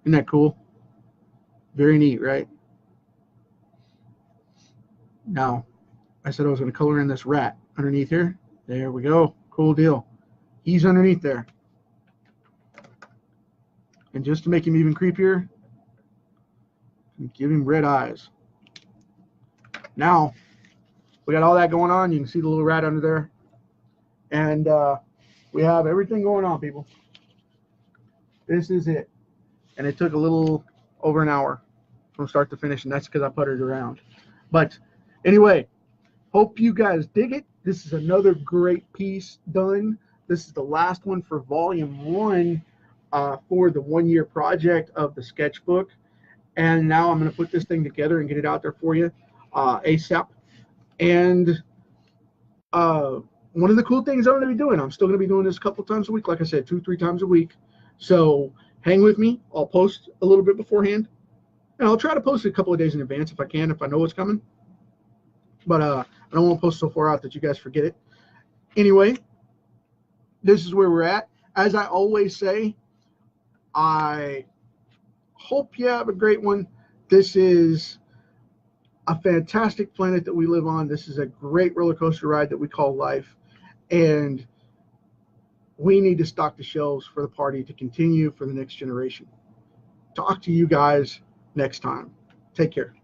Isn't that cool? Very neat, right? Now, I said I was going to color in this rat underneath here. There we go. Cool deal. He's underneath there. And just to make him even creepier, give him red eyes. Now, we got all that going on. You can see the little rat under there. And we have everything going on, people. This is it. And it took a little over an hour from start to finish, and that's because I puttered around. But anyway, hope you guys dig it. This is another great piece done. This is the last one for volume 1 for the 1-year project of the sketchbook. And now I'm going to put this thing together and get it out there for you ASAP. And one of the cool things I'm going to be doing, I'm still going to be doing this a couple times a week, like I said, 2-3 times a week. So hang with me. I'll post a little bit beforehand. And I'll try to post it a couple of days in advance if I can, if I know what's coming. But I don't want to post so far out that you guys forget it. Anyway, this is where we're at. As I always say, I hope you have a great one. This is a fantastic planet that we live on. This is a great roller coaster ride that we call life. And we need to stock the shelves for the party to continue for the next generation. Talk to you guys next time. Take care.